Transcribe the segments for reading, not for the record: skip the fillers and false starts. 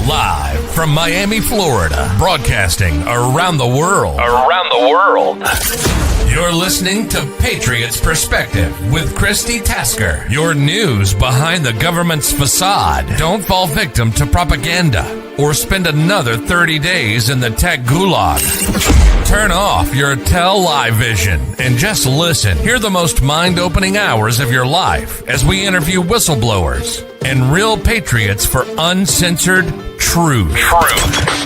Live from Miami, Florida, broadcasting around the world. You're listening to Patriots Perspective with Christi Tasker. Your news behind the government's facade. Don't fall victim to propaganda or spend another 30 days in the tech gulag. Turn off your live vision and just listen. Hear the most mind-opening hours of your life as we interview whistleblowers and real patriots for uncensored truth.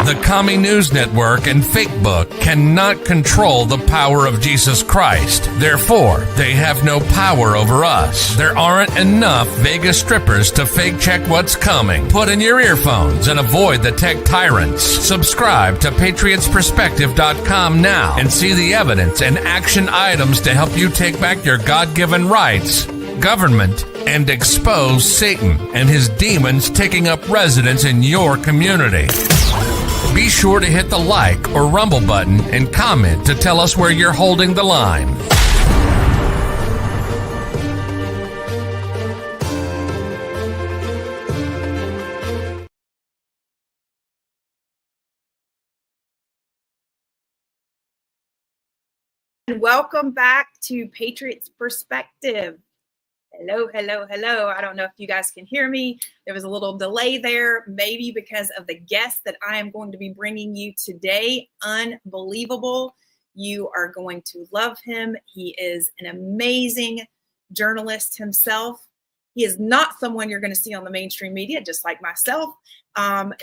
The Commie News Network and Fake Book cannot control the power of Jesus Christ. Therefore, they have no power over us. There aren't enough Vegas strippers to fake check what's coming. Put in your earphones and avoid the tech tyrants. Subscribe to patriotsperspective.com now and see the evidence and action items to help you take back your God-given rights, government, and expose Satan and his demons taking up residence in your community. Be sure to hit the like or rumble button and comment to tell us where you're holding the line. Welcome back to Patriots Perspective. Hello. I don't know if you guys can hear me. There was a little delay there, maybe because of the guest that I am going to be bringing you today. Unbelievable. You are going to love him. He is an amazing journalist himself. He is not someone you're going to see on the mainstream media, just like myself.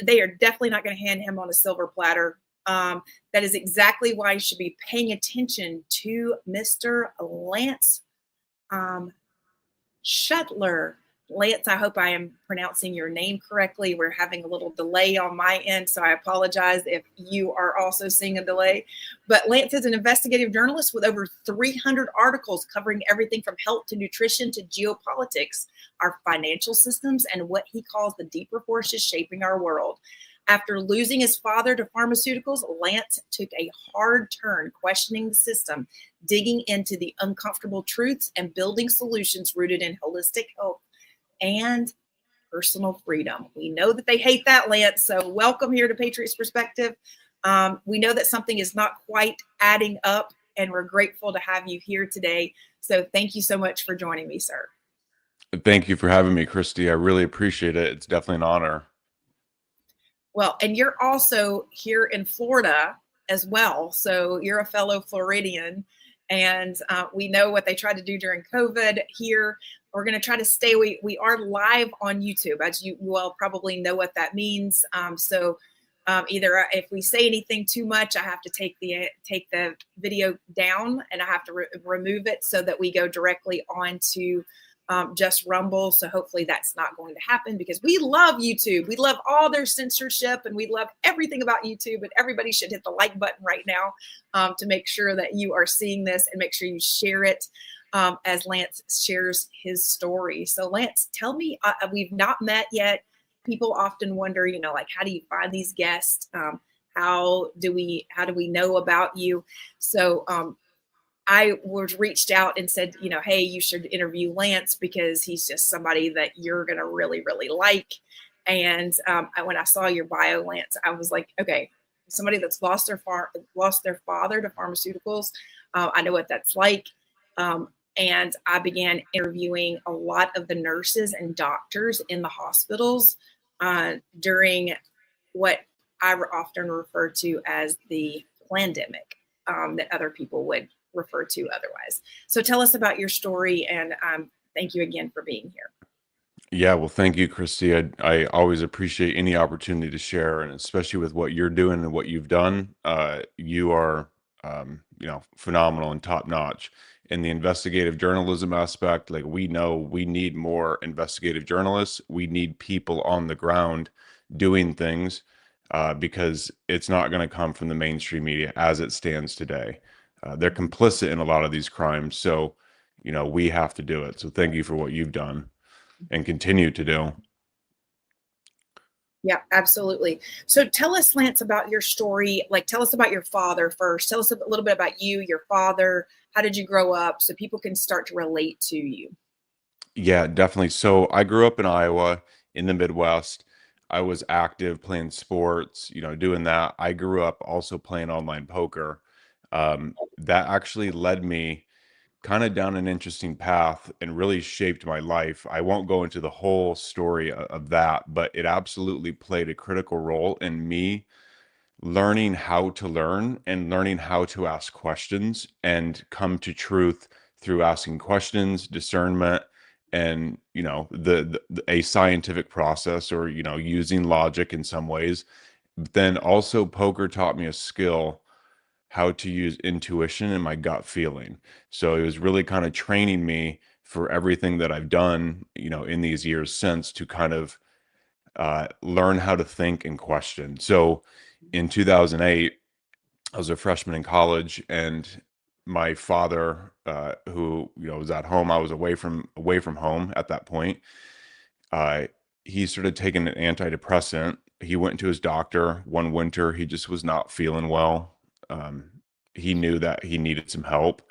They are definitely not going to hand him on a silver platter. That is exactly why you should be paying attention to Mr. Lance Schuttler. Lance, I hope I am pronouncing your name correctly. We're having a little delay on my end, so I apologize if you are also seeing a delay. But Lance is an investigative journalist with over 300 articles covering everything from health to nutrition to geopolitics, our financial systems, and what he calls the deeper forces shaping our world. After losing his father to pharmaceuticals, Lance took a hard turn, questioning the system, digging into the uncomfortable truths, and building solutions rooted in holistic health and personal freedom. We know that they hate that, Lance, so welcome here to Patriots Perspective. We know that something is not quite adding up, and we're grateful to have you here today. So thank you so much for joining me, sir. Thank you for having me, Christy. I really appreciate it. It's definitely an honor. Well, and you're also here in Florida as well. So you're a fellow Floridian, and we know what they tried to do during COVID here. We're going to try to stay. We are live on YouTube, as you well probably know what that means. So either if we say anything too much, I have to take the video down, and I have to remove it so that we go directly onto just Rumble. So hopefully that's not going to happen, because we love YouTube. We love all their censorship, and we love everything about YouTube, and everybody should hit the like button right now to make sure that you are seeing this, and make sure you share it as Lance shares his story. So Lance, tell me, we've not met yet. People often wonder, like, how do you find these guests? How do we know about you? So I was reached out and said, hey, you should interview Lance, because he's just somebody that you're going to really, really like. And when I saw your bio, Lance, I was like, okay, somebody that's lost their father to pharmaceuticals. I know what that's like. And I began interviewing a lot of the nurses and doctors in the hospitals during what I often refer to as the pandemic that other people would refer to otherwise. So tell us about your story, and thank you again for being here. Yeah, well, thank you, Christy. I always appreciate any opportunity to share, and especially with what you're doing and what you've done. You are, phenomenal and top notch in the investigative journalism aspect. Like, we know we need more investigative journalists. We need people on the ground doing things because it's not going to come from the mainstream media as it stands today. They're complicit in a lot of these crimes. So, we have to do it. So thank you for what you've done and continue to do. Yeah, absolutely. So tell us, Lance, about your story. Like, tell us about your father first. Tell us a little bit about you, your father. How did you grow up, so people can start to relate to you? Yeah, definitely. So I grew up in Iowa in the Midwest. I was active playing sports, doing that. I grew up also playing online poker. That actually led me kind of down an interesting path and really shaped my life. I won't go into the whole story of that, but it absolutely played a critical role in me learning how to learn and learning how to ask questions and come to truth through asking questions, discernment, and a scientific process, or using logic in some ways. But then also poker taught me a skill, how to use intuition and my gut feeling. So it was really kind of training me for everything that I've done, in these years since, to kind of learn how to think and question. So in 2008, I was a freshman in college, and my father, who was at home, I was away from home at that point. Uh, he started taking an antidepressant. He went to his doctor one winter. He just was not feeling well. Um, he knew that he needed some help.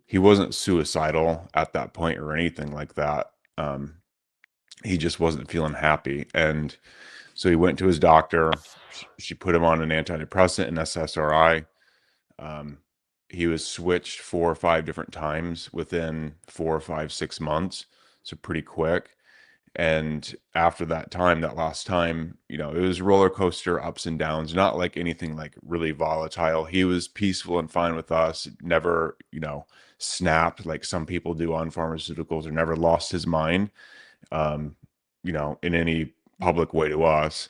He wasn't suicidal at that point or anything like that. He just wasn't feeling happy, and so he went to his doctor. She put him on an antidepressant and SSRI. Um, he was switched 4 or 5 different times within 4 or 5, 6 months, so pretty quick. And after that time, that last time, it was roller coaster ups and downs, not like anything like really volatile. He was peaceful and fine with us, never, snapped like some people do on pharmaceuticals, or never lost his mind, um, in any public way to us.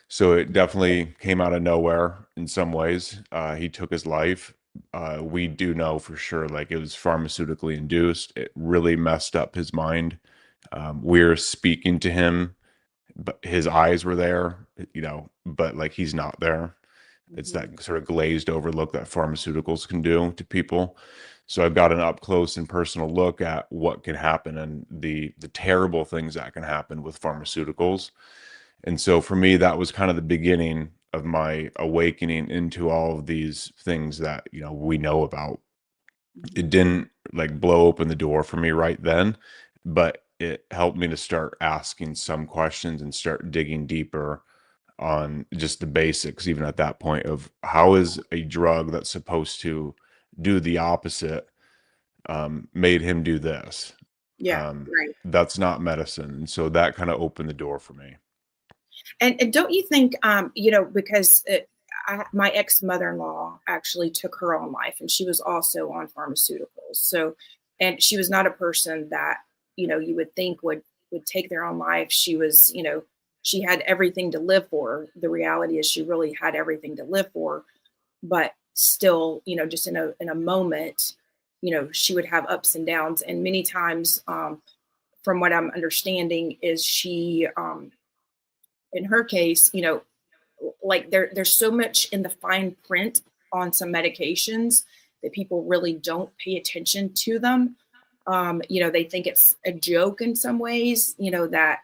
So it definitely came out of nowhere in some ways. He took his life. We do know for sure, like, it was pharmaceutically induced. It really messed up his mind. We're speaking to him, but his eyes were there, but like he's not there. It's Mhm. that sort of glazed over look that pharmaceuticals can do to people. So I've got an up close and personal look at what can happen, and the terrible things that can happen with pharmaceuticals. And so for me, that was kind of the beginning of my awakening into all of these things that, we know about. It Mhm. didn't like blow open the door for me right then, but it helped me to start asking some questions and start digging deeper on just the basics, even at that point, of how is a drug that's supposed to do the opposite, made him do this. Yeah, right. That's not medicine. And so that kind of opened the door for me. And don't you think, because my ex mother in law actually took her own life, and she was also on pharmaceuticals. So, and she was not a person that you would think would take their own life. She was, she had everything to live for. The reality is, she really had everything to live for, but still, just in a moment, she would have ups and downs, and many times, from what I'm understanding, is she, in her case, like there's so much in the fine print on some medications that people really don't pay attention to them. They think it's a joke in some ways, that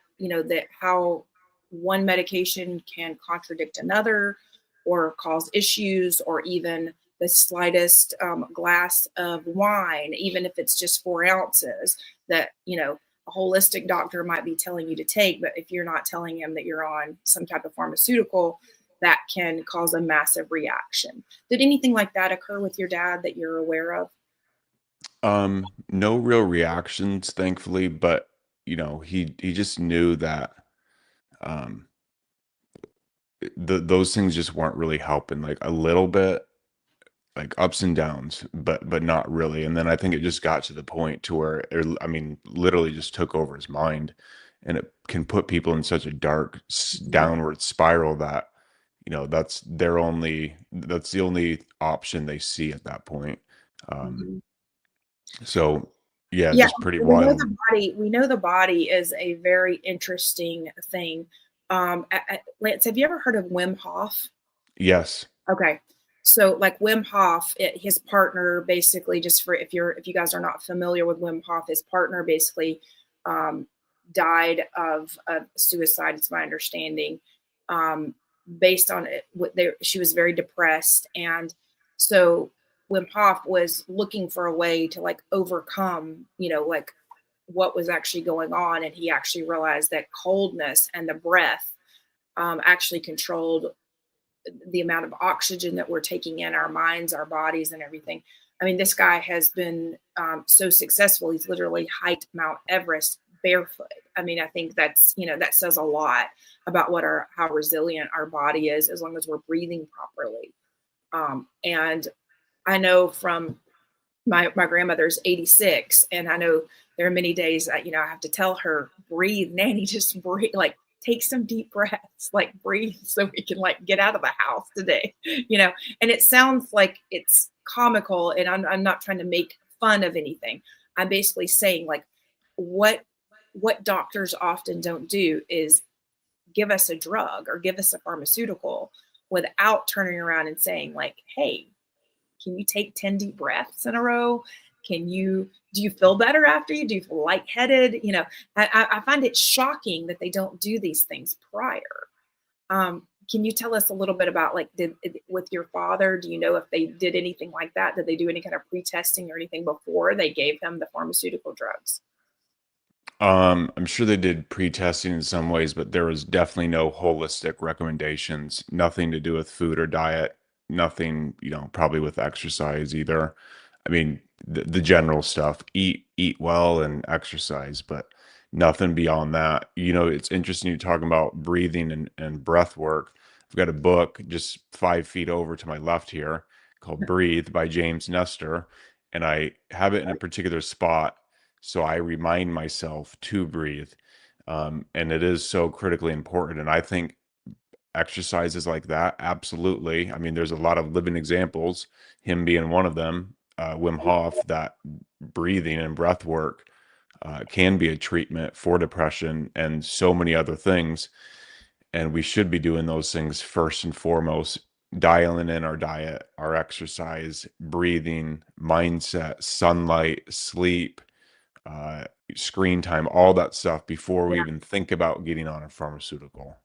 how one medication can contradict another or cause issues, or even the slightest glass of wine, even if it's just 4 ounces, that, a holistic doctor might be telling you to take, but if you're not telling him that you're on some type of pharmaceutical, that can cause a massive reaction. Did anything like that occur with your dad that you're aware of? No real reactions, thankfully, but he just knew that um those things just weren't really helping, like a little bit, like ups and downs, but not really. And then I think it just got to the point to where I mean, literally just took over his mind, and it can put people in such a dark Mhm. downward spiral that that's the only option they see at that point. Um, Mhm. so yeah, Yeah, just pretty we know wild. the body. We know the body is a very interesting thing. Lance, have you ever heard of Wim Hof? Yes. Okay. So like Wim Hof, his partner basically, just for if you guys are not familiar with Wim Hof, his partner basically um, died of suicide. It's my understanding. Um, Based on it, she was very depressed, and so Wim Hof was looking for a way to like overcome, like what was actually going on, and he actually realized that coldness and the breath actually controlled the amount of oxygen that we're taking in our minds, our bodies, and everything. I mean, this guy has been so successful. He's literally hiked Mount Everest barefoot. I mean, I think that's, that says a lot about how resilient our body is as long as we're breathing properly. And I know from my grandmother's 86, and I know there are many days that, I have to tell her, breathe, Nanny, just breathe, like take some deep breaths, like breathe so we can like get out of the house today, and it sounds like it's comical, and I'm not trying to make fun of anything. I'm basically saying like what doctors often don't do is give us a drug or give us a pharmaceutical without turning around and saying like, hey, can you take 10 deep breaths in a row? Do you feel better after you? Do you feel lightheaded? I find it shocking that they don't do these things prior. Can you tell us a little bit about with your father, do you know if they did anything like that? Did they do any kind of pre-testing or anything before they gave him the pharmaceutical drugs? I'm sure they did pre-testing in some ways, but there was definitely no holistic recommendations, nothing to do with food or diet, nothing, probably with exercise either. I mean, the general stuff, eat well and exercise, but nothing beyond that. It's interesting you're talking about breathing and breath work. I've got a book just 5 feet over to my left here called Breathe by James Nestor, and I have it in a particular spot so I remind myself to breathe. And it is so critically important. And I think exercises like that, absolutely. I mean, there's a lot of living examples, him being one of them, Wim Hof, that breathing and breath work can be a treatment for depression and so many other things. And we should be doing those things first and foremost, dialing in our diet, our exercise, breathing, mindset, sunlight, sleep, screen time, all that stuff before we even think about getting on a pharmaceutical.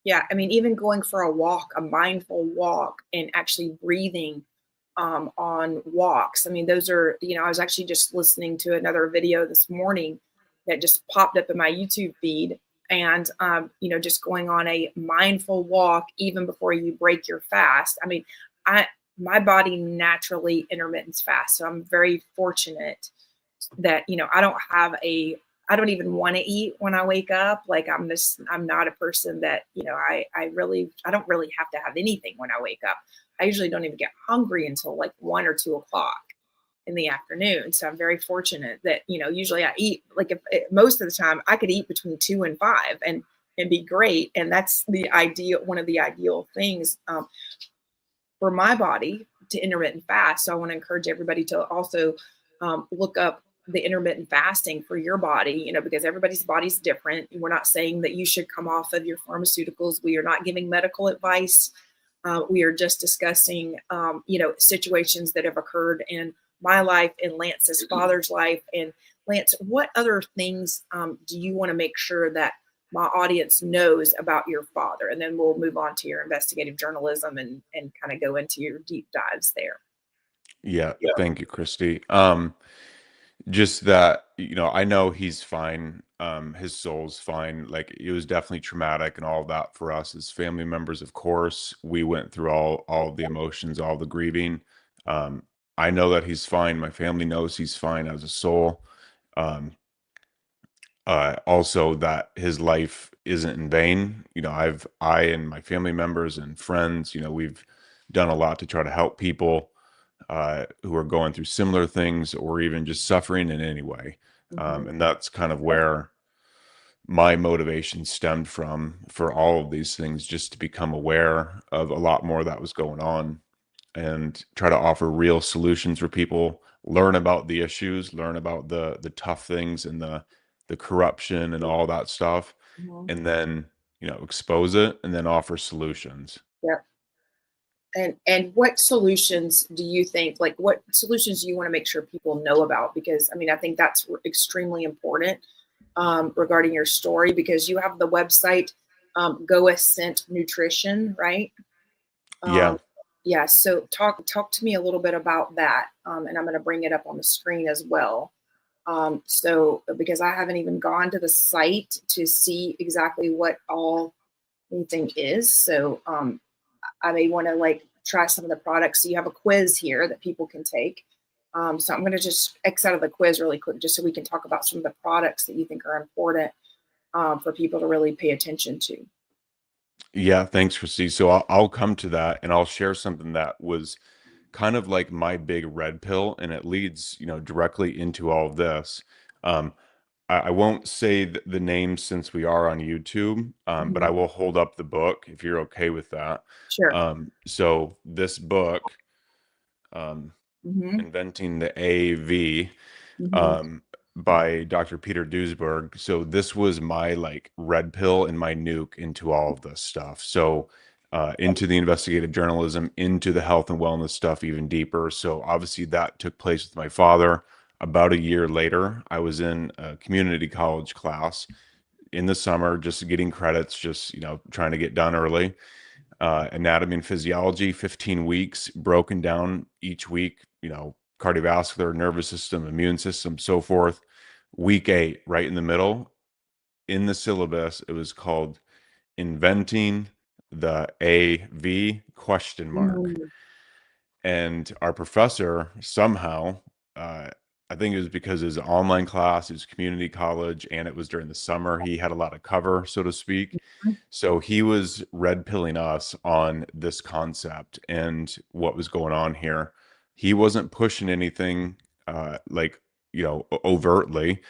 Yeah. I mean, even going for a walk, a mindful walk, and actually breathing on walks. I mean, those are, I was actually just listening to another video this morning that just popped up in my YouTube feed. And, just going on a mindful walk, even before you break your fast. I mean, my body naturally intermittents fast. So I'm very fortunate that, I don't even want to eat when I wake up. Like I'm not a person that, I don't really have to have anything when I wake up. I usually don't even get hungry until like 1 or 2 o'clock in the afternoon. So I'm very fortunate that, usually I eat most of the time I could eat between 2 and 5 and be great. And that's one of the ideal things for my body to intermittent fast. So I want to encourage everybody to also look up the intermittent fasting for your body, because everybody's body's different. We're not saying that you should come off of your pharmaceuticals. We are not giving medical advice. We are just discussing, situations that have occurred in my life and Lance's father's life. And Lance, what other things do you want to make sure that my audience knows about your father? And then we'll move on to your investigative journalism and kind of go into your deep dives there. Yeah. Thank you, Christy. Just that, I know he's fine. His soul's fine. Like, it was definitely traumatic and all of that for us as family members. Of course, we went through all the emotions, all the grieving. I know that he's fine. My family knows he's fine as a soul. Also that his life isn't in vain. I and my family members and friends, we've done a lot to try to help people who are going through similar things or even just suffering in any way. And that's kind of where my motivation stemmed from for all of these things, just to become aware of a lot more that was going on and try to offer real solutions for people, learn about the issues, learn about the tough things and the corruption and all that stuff, and then, expose it and then offer solutions. Yeah. And what solutions do you think, what solutions do you want to make sure people know about? Because I mean, I think that's extremely important regarding your story, because you have the website Go Ascent Nutrition, right? Yeah. Yeah. So talk to me a little bit about that, and I'm going to bring it up on the screen as well. So because I haven't even gone to the site to see exactly what all anything is. So I may want to like try some of the products. So you have a quiz here that people can take. So I'm going to just X out of the quiz really quick, just so we can talk about some of the products that you think are important for people to really pay attention to. Yeah, thanks, Christy. So I'll come to that and I'll share something that was kind of like my big red pill, and it leads, directly into all of this. Um, I won't say the name since we are on YouTube, but Mm-hmm. I will hold up the book if you're okay with that. Sure. So this book, um, Mm-hmm. Inventing the AV, Mm-hmm. um, by Dr. Peter Duesberg. So this was my like red pill and my nuke into all of this stuff. So into the investigative journalism, into the health and wellness stuff even deeper. So obviously that took place with my father. About a year later, I was in a community college class in the summer, just getting credits, just trying to get done early. Anatomy and physiology, 15 weeks, broken down each week, cardiovascular, nervous system, immune system, so forth. Week 8, right in the middle, in the syllabus, it was called Inventing the AV question mark. Mm-hmm. And our professor somehow, uh, I think it was because it was an online class, it was community college, and it was during the summer. He had a lot of cover, so to speak. So he was red pilling us on this concept and what was going on here. He wasn't pushing anything like, overtly.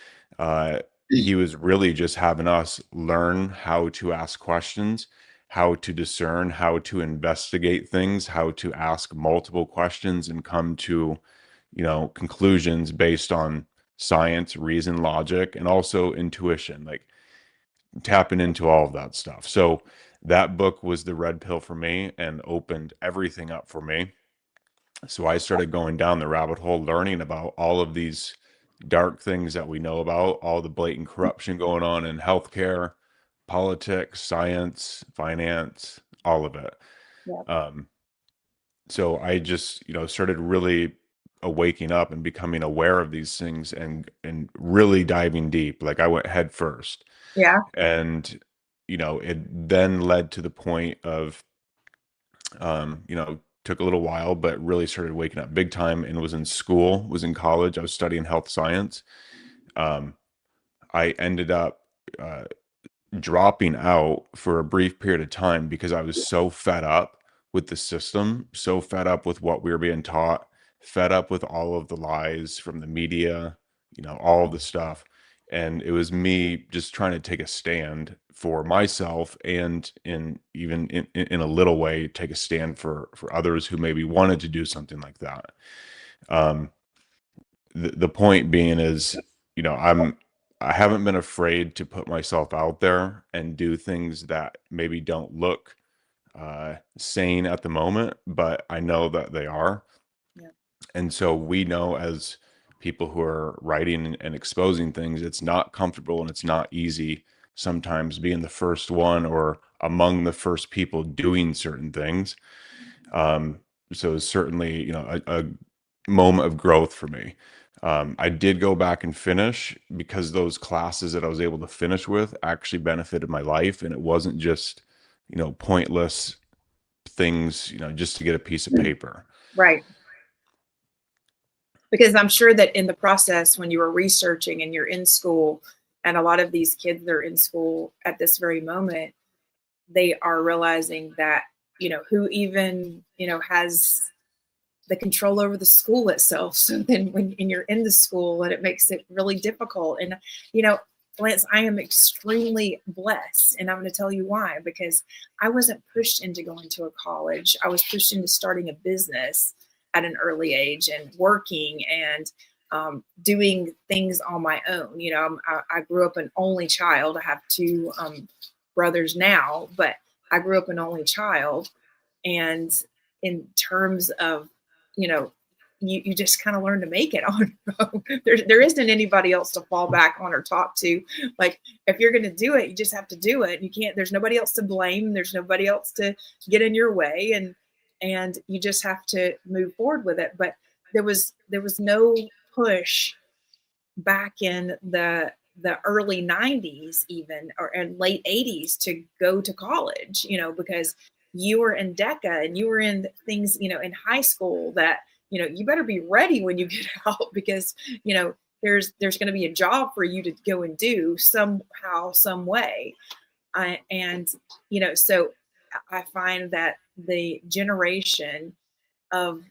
He was really just having us learn how to ask questions, how to discern, how to investigate things, how to ask multiple questions and come to, conclusions based on science, reason, logic, and also intuition, like tapping into all of that stuff. So that book was the red pill for me and opened everything up for me. So I started going down the rabbit hole, learning about all of these dark things that we know about, all the blatant corruption going on in healthcare, politics, science, finance, all of it. Yeah. Um, so I just, started really waking up and becoming aware of these things and really diving deep. Like I went head first. Yeah. And, it then led to the point of, took a little while, but really started waking up big time and was in school, was in college. I was studying health science. Um, I ended up dropping out for a brief period of time because I was so fed up with the system, so fed up with what we were being taught, fed up with all of the lies from the media, all of the stuff. And it was me just trying to take a stand for myself and in a little way take a stand for others who maybe wanted to do something like that. Um, the point being is, I haven't been afraid to put myself out there and do things that maybe don't look sane at the moment, but I know that they are. Yeah. And so we know as people who are writing and exposing things, it's not comfortable and it's not easy sometimes being the first one or among the first people doing certain things. So it's certainly, a moment of growth for me. I did go back and finish because those classes that I was able to finish with actually benefited my life. And it wasn't just, pointless things, just to get a piece of paper. Right. Because I'm sure that in the process, when you were researching and you're in school, and a lot of these kids that are in school at this very moment, they are realizing that, who even, has the control over the school itself. So then when you're in the school, and it makes it really difficult. And, Lance, I am extremely blessed. And I'm going to tell you why, because I wasn't pushed into going to a college. I was pushed into starting a business at an early age and working and doing things on my own. I grew up an only child. I have two brothers now, but I grew up an only child. And in terms of, you just kind of learn to make it on your own. There isn't anybody else to fall back on or talk to. Like, if you're going to do it, you just have to do it. You can't, there's nobody else to blame. There's nobody else to get in your way. And you just have to move forward with it. But there was no push back in the the early 90s even, or and late 80s to go to college, because you were in DECA and you were in things, in high school that, you better be ready when you get out because, there's going to be a job for you to go and do somehow, some way. And, so I find that the generation of,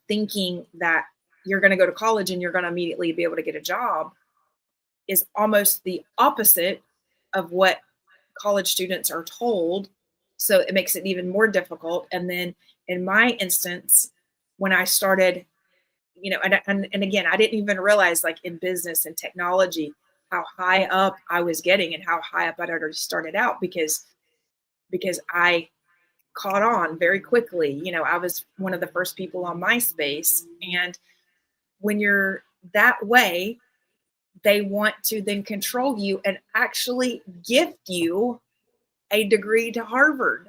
thinking that you're going to go to college and you're going to immediately be able to get a job is almost the opposite of what college students are told. So it makes it even more difficult. And then in my instance, when I started, and again, I didn't even realize, like, in business and technology, how high up I was getting and how high up I'd already started out because I caught on very quickly. I was one of the first people on MySpace. And when you're that way, they want to then control you and actually gift you a degree to Harvard.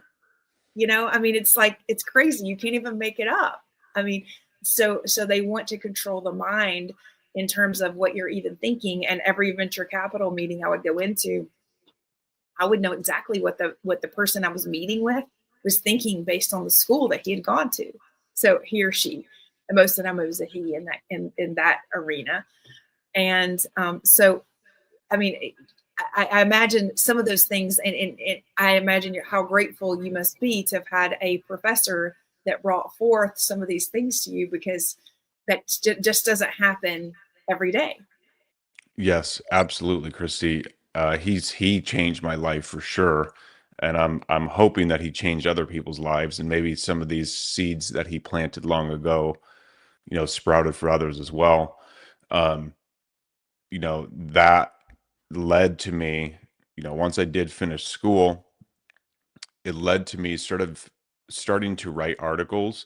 I mean, it's like, it's crazy. You can't even make it up. I mean, so they want to control the mind in terms of what you're even thinking. And every venture capital meeting I would go into, I would know exactly what the person I was meeting with was thinking based on the school that he had gone to. So he or she, and most of the time it was a he in that arena. And so, I mean, I imagine some of those things, and I imagine how grateful you must be to have had a professor that brought forth some of these things to you, because that just doesn't happen every day. Yes, absolutely, Christy. He changed my life for sure, and I'm hoping that he changed other people's lives, and maybe some of these seeds that he planted long ago, sprouted for others as well. Um, that led to me, once I did finish school, it led to me sort of starting to write articles,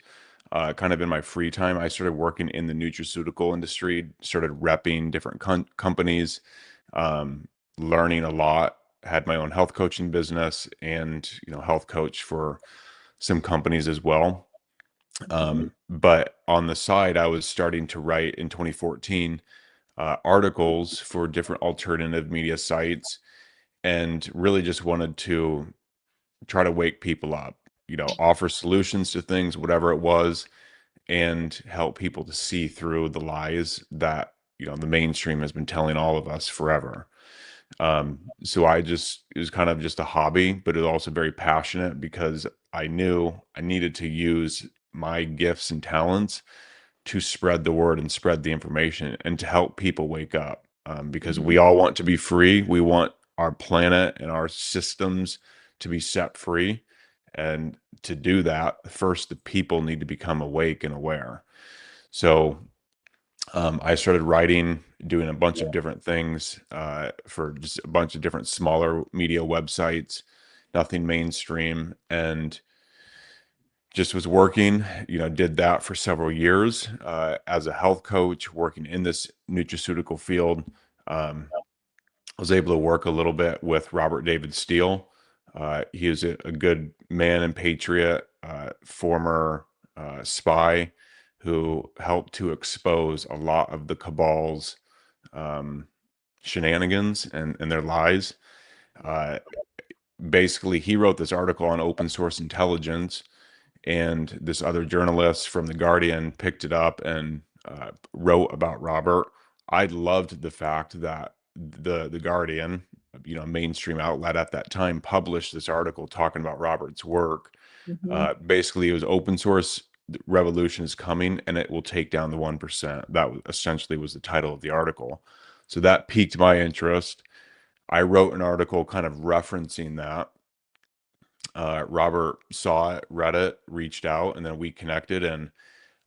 kind of in my free time. I started working in the nutraceutical industry, started repping different companies, learning a lot. Had my own health coaching business and, health coach for some companies as well. But on the side, I was starting to write in 2014 articles for different alternative media sites, and really just wanted to try to wake people up, offer solutions to things, whatever it was, and help people to see through the lies that, the mainstream has been telling all of us forever. So it was kind of just a hobby, but it was also very passionate because I knew I needed to use my gifts and talents to spread the word and spread the information and to help people wake up. Because we all want to be free. We want our planet and our systems to be set free. And to do that, first, the people need to become awake and aware. So I started writing, doing a bunch of different things for just a bunch of different smaller media websites, nothing mainstream, and just was working, did that for several years as a health coach, working in this nutraceutical field. I was able to work a little bit with Robert David Steele. He is a good man and patriot, former spy who helped to expose a lot of the cabal's shenanigans and their lies. Uh, Basically, he wrote this article on open source intelligence, and this other journalist from The Guardian picked it up and wrote about Robert. I loved the fact that the Guardian, mainstream outlet at that time, published this article talking about Robert's work. Basically, it was open source revolution is coming, and it will take down the 1%. That essentially was the title of the article. So that piqued my interest. I wrote an article kind of referencing that. Robert saw it, read it, reached out, and then we connected. And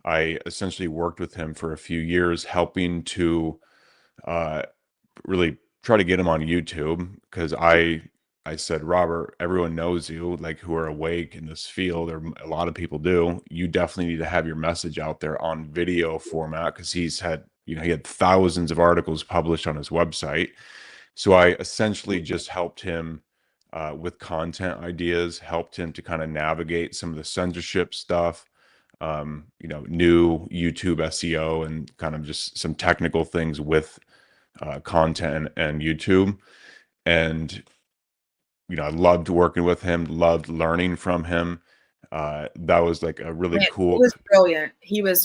I essentially worked with him for a few years, helping to uh, really try to get him on YouTube, because I said, Robert, everyone knows you, like, who are awake in this field, or a lot of people do. You definitely need to have your message out there on video format, because he had thousands of articles published on his website. So I essentially just helped him with content ideas, helped him to kind of navigate some of the censorship stuff, new YouTube SEO, and kind of just some technical things with content and YouTube. And, I loved working with him, loved learning from him. That was like a really Man, he cool. was brilliant.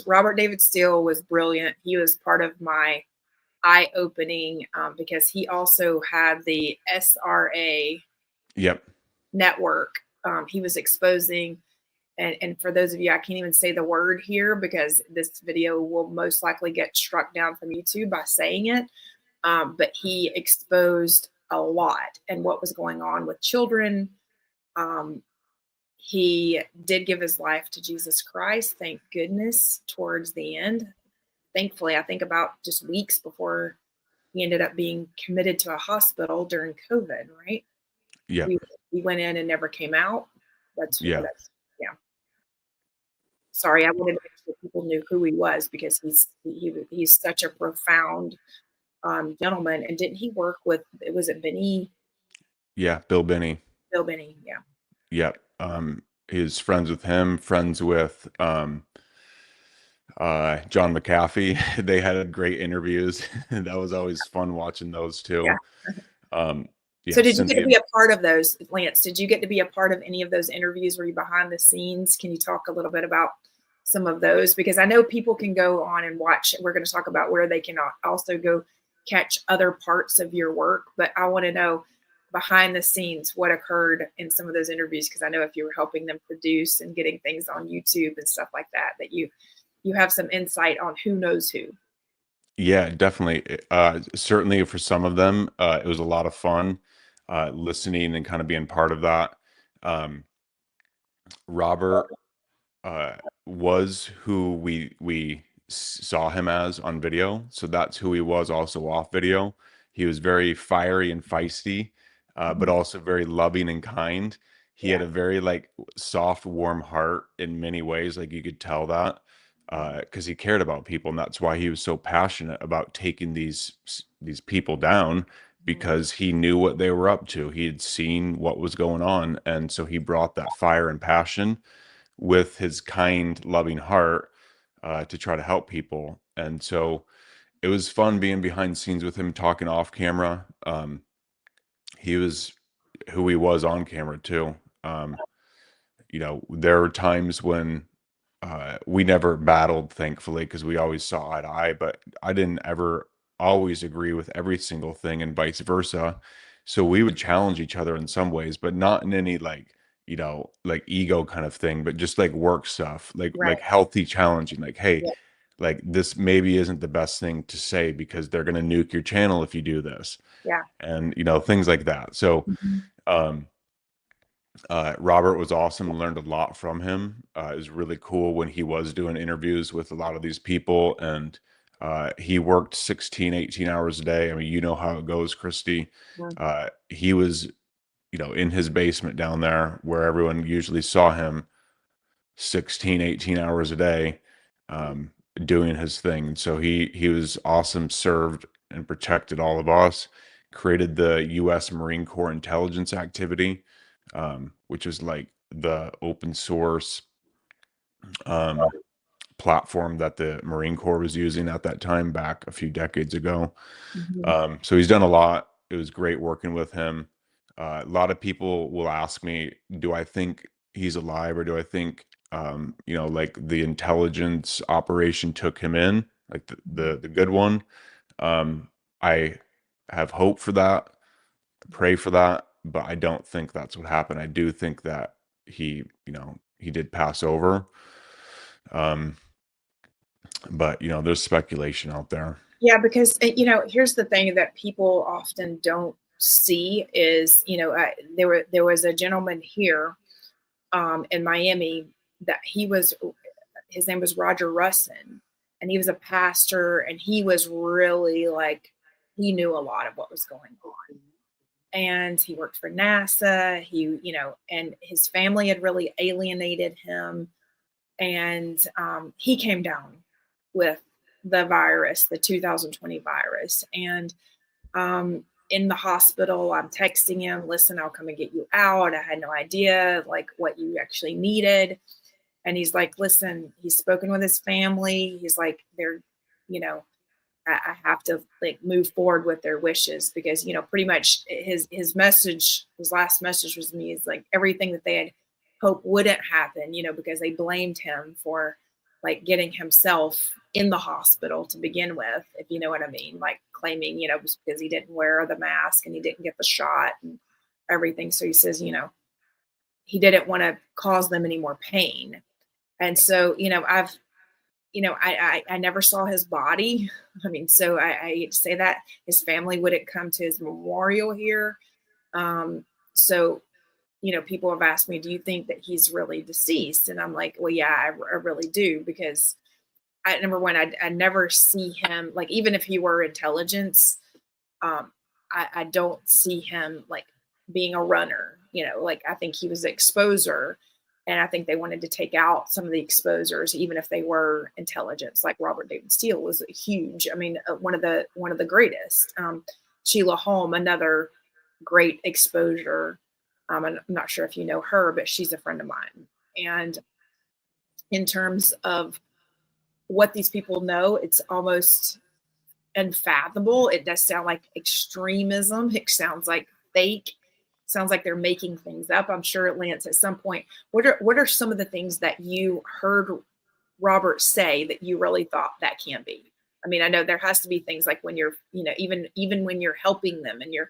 Robert David Steele was brilliant. He was part of my eye opening because he also had the SRA Yep. network. He was exposing, and for those of you, I can't even say the word here because this video will most likely get struck down from YouTube by saying it. But he exposed a lot and what was going on with children. He did give his life to Jesus Christ, thank goodness, towards the end. Thankfully, I think about just weeks before he ended up being committed to a hospital during COVID, right? Yeah. He went in and never came out. That's Yeah. yeah. Sorry, I wanted to make sure people knew who he was because he's such a profound gentleman. And didn't he work with, was it Benny? Yeah. Bill Binney. Bill Benny, yeah. Yep. He's friends with him, friends with John McAfee. They had great interviews. That was always fun watching those two. Yeah. Yeah, So did you get to Cynthia. be a part of those, Lance? Did you get to be a part of any of those interviews? Were you behind the scenes? Can you talk a little bit about some of those? Because I know people can go on and watch. We're going to talk about where they can also go catch other parts of your work. But I want to know behind the scenes what occurred in some of those interviews, because I know if you were helping them produce and getting things on YouTube and stuff like that, that you have some insight on who knows who. Yeah, definitely. Certainly for some of them, it was a lot of fun listening and kind of being part of that. Um, Robert was who we saw him as on video, so that's who he was also off video. He was very fiery and feisty, but also very loving and kind. He had Yeah. a very like soft, warm heart in many ways. Like you could tell that because he cared about people, and that's why he was so passionate about taking these people down because he knew what they were up to. He had seen what was going on, and so he brought that fire and passion with his kind, loving heart to try to help people. And so it was fun being behind the scenes with him, talking off camera. He was who he was on camera too. There were times when we never battled, thankfully, because we always saw eye to eye, but I didn't ever always agree with every single thing and vice versa. So we would challenge each other in some ways, but not in any like ego kind of thing, but just like work stuff, like Right. healthy challenging, like, hey, Yeah. like this maybe isn't the best thing to say because they're going to nuke your channel if you do this. Yeah. And things like that. So um Robert was awesome, learned a lot from him. It was really cool when he was doing interviews with a lot of these people, and he worked 16, 18 hours a day. I mean, you know how it goes, Christy. Mhm. He was, in his basement down there where everyone usually saw him 16, 18 hours a day, doing his thing. So he was awesome, served and protected all of us, created the U.S. Marine Corps intelligence activity, which is like the open source um, platform that the Marine Corps was using at that time back a few decades ago. Mhm. So he's done a lot. It was great working with him. A lot of people will ask me, do I think he's alive or do I think, like the intelligence operation took him in, like the good one? I have hope for that, pray for that, but I don't think that's what happened. I do think that he did pass over. Um, but there's speculation out there. Yeah, because here's the thing that people often don't see is, there was a gentleman here in Miami that his name was Roger Russin, and he was a pastor, and he was really like, he knew a lot of what was going on. And he worked for NASA. And his family had really alienated him. And he came down with the virus, the 2020 virus. And in the hospital, I'm texting him, listen, I'll come and get you out. I had no idea like what you actually needed. And he's like, listen, he's spoken with his family. He's like, they're, you know, I have to like move forward with their wishes, because, pretty much his message, his last message was to me is like everything that they had hoped wouldn't happen, because they blamed him for like getting himself in the hospital to begin with, if you know what I mean, like claiming, it was because he didn't wear the mask and he didn't get the shot and everything. So he says, he didn't want to cause them any more pain. And so, I never saw his body. I mean, so I hate to say that his family wouldn't come to his memorial here. So, people have asked me, do you think that he's really deceased? And I'm like, well, yeah, I really do, because number one, I never see him, like, even if he were intelligence, I don't see him like being a runner, like I think he was the exposer. And I think they wanted to take out some of the exposers, even if they were intelligence, like Robert David Steele was huge. I mean, one of the greatest. Sheila Holm, another great exposure. I'm not sure if you know her, but she's a friend of mine. And in terms of what these people know, it's almost unfathomable. It does sound like extremism. It sounds like fake. Sounds like they're making things up. I'm sure, Lance, at some point, what are some of the things that you heard Robert say that you really thought that can't be? I mean, I know there has to be things like when you're, even when you're helping them and you're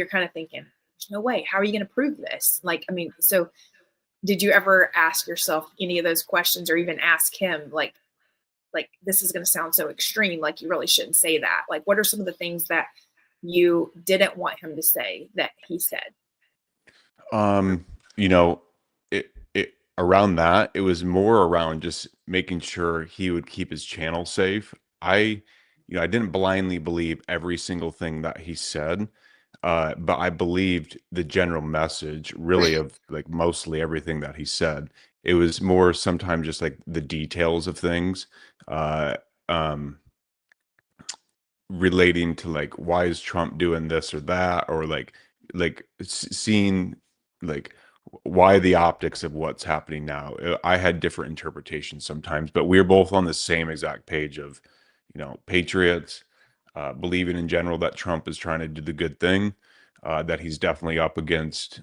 kind of thinking, there's no way. How are you going to prove this? Like, I mean, so did you ever ask yourself any of those questions, or even ask him, like this is going to sound so extreme, like you really shouldn't say that? Like, what are some of the things that you didn't want him to say that he said? You know, it around that, it was more around just making sure he would keep his channel safe. I didn't blindly believe every single thing that he said, but I believed the general message really of like mostly everything that he said. It was more sometimes just like the details of things. Uh, um, Relating to like why is Trump doing this or that, or seeing like why the optics of what's happening now. I had different interpretations sometimes, but we were both on the same exact page of, Patriots, believing in general that Trump is trying to do the good thing, that he's definitely up against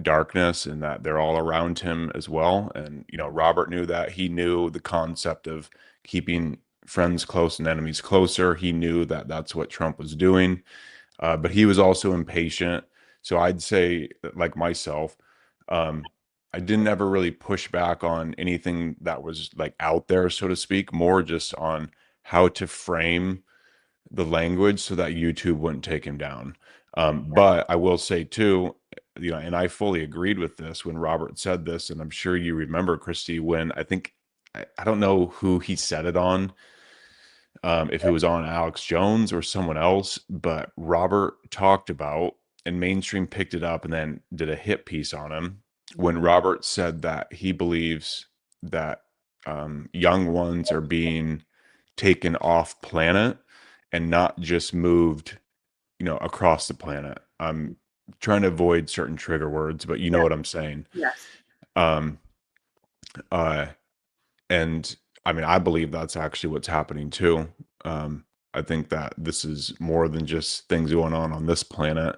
darkness, and that they're all around him as well. And Robert knew that. He knew the concept of keeping friends close and enemies closer. He knew that that's what Trump was doing, but he was also impatient. So I'd say, like myself, I didn't ever really push back on anything that was like out there, so to speak, more just on how to frame the language so that YouTube wouldn't take him down. But I will say too, and I fully agreed with this when Robert said this, and I'm sure you remember, Christy, when I don't know who he said it on, if it was on Alex Jones or someone else, but Robert talked about, and mainstream picked it up and then did a hit piece on him, when Robert said that he believes that young ones are being taken off planet and not just moved, across the planet. I'm trying to avoid certain trigger words, but you know Yeah. what I'm saying. Yes. Um, uh, and I mean, I believe that's actually what's happening too. I think that this is more than just things going on this planet.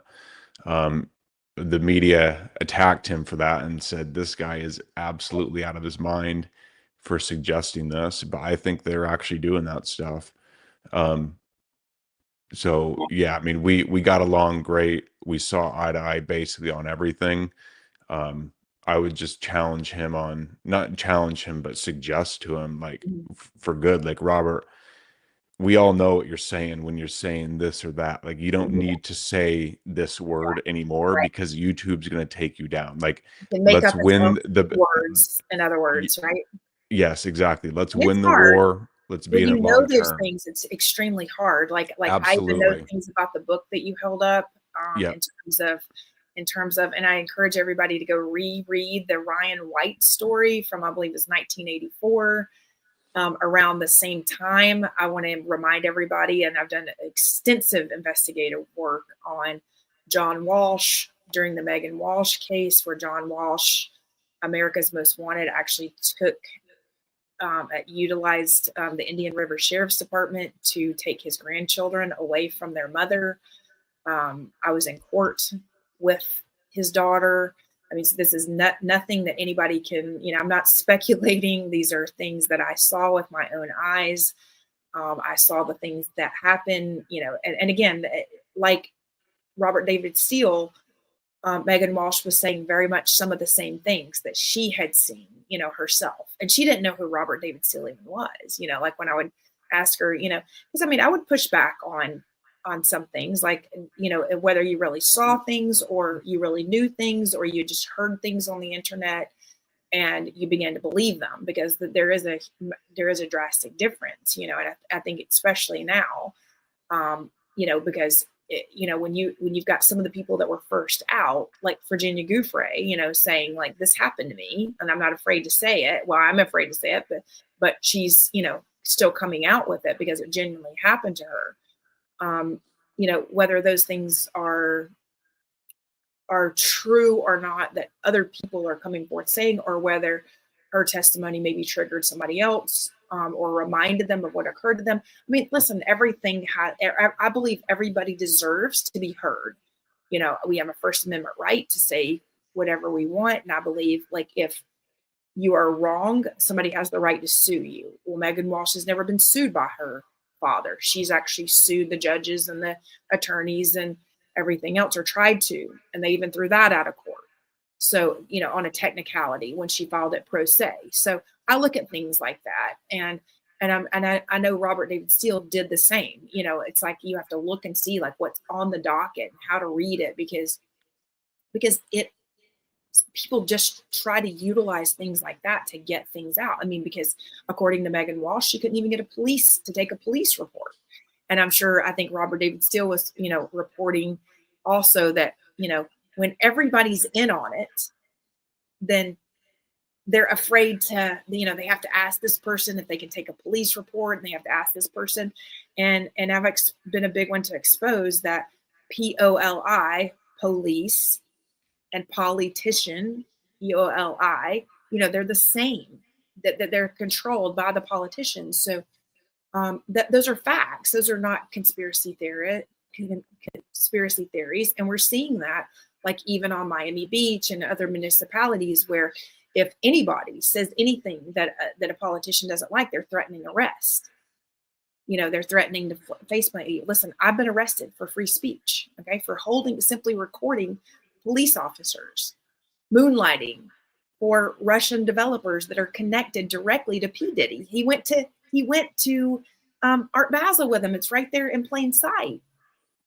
Um, the media attacked him for that and said this guy is absolutely out of his mind for suggesting this, but I think they're actually doing that stuff. Um, so yeah, I mean, we got along great. We saw eye to eye basically on everything. Um, I would just challenge him on, not challenge him, but suggest to him, like, for good, like, Robert, we all know what you're saying when you're saying this or that. Like, you don't need to say this word anymore Right. because YouTube's going to take you down. Like, You can make let's up its own win words, in other y- words, right? yes, exactly. Let's And it's win the hard. war. Let's be When in you it know long those term. things, it's extremely hard. Like I even know Absolutely. things about the book that you held up, Yep. in terms of, and I encourage everybody to go reread the Ryan White story from, I believe it's 1984. Around the same time, I want to remind everybody, and I've done extensive investigative work on John Walsh during the Megan Walsh case, where John Walsh, America's Most Wanted, actually took utilized the Indian River Sheriff's Department to take his grandchildren away from their mother. I was in court with his daughter. I mean, so this is nothing that anybody can, I'm not speculating. These are things that I saw with my own eyes. I saw the things that happen, and again, like Robert David Steele, Megan Walsh was saying very much some of the same things that she had seen, herself. And she didn't know who Robert David Steele even was, like when I would ask her, because I would push back on some things, like, whether you really saw things or you really knew things or you just heard things on the internet and you began to believe them, because there is a drastic difference, and I think especially now, because when you've got some of the people that were first out, like Virginia Giuffre, saying like, this happened to me and I'm not afraid to say it. Well, I'm afraid to say it, but she's, still coming out with it because it genuinely happened to her. Whether those things are true or not, that other people are coming forth saying, or whether her testimony maybe triggered somebody else, or reminded them of what occurred to them. I mean, listen, I believe everybody deserves to be heard. We have a First Amendment right to say whatever we want. And I believe, like, if you are wrong, somebody has the right to sue you. Well, Megan Walsh has never been sued by her father. She's actually sued the judges and the attorneys and everything else, or tried to, and they even threw that out of court. So, on a technicality, when she filed it pro se. So I look at things like that, and I know Robert David Steele did the same. It's like you have to look and see like what's on the docket and how to read it, because people just try to utilize things like that to get things out. I mean, because according to Megan Walsh, she couldn't even get to take a police report. And I think Robert David Steele was, reporting also that, when everybody's in on it, then they're afraid to, they have to ask this person if they can take a police report, and they have to ask this person. And I've been a big one to expose that POLI, police, and politician, EOLI, they're the same, that they're controlled by the politicians. So those are facts. Those are not conspiracy theories. And we're seeing that, like, even on Miami Beach and other municipalities, where if anybody says anything that a politician doesn't like, they're threatening arrest. They're threatening to face my. Listen, I've been arrested for free speech, okay, for simply recording police officers moonlighting for Russian developers that are connected directly to P. Diddy. He went to Art Basel with him. It's right there in plain sight.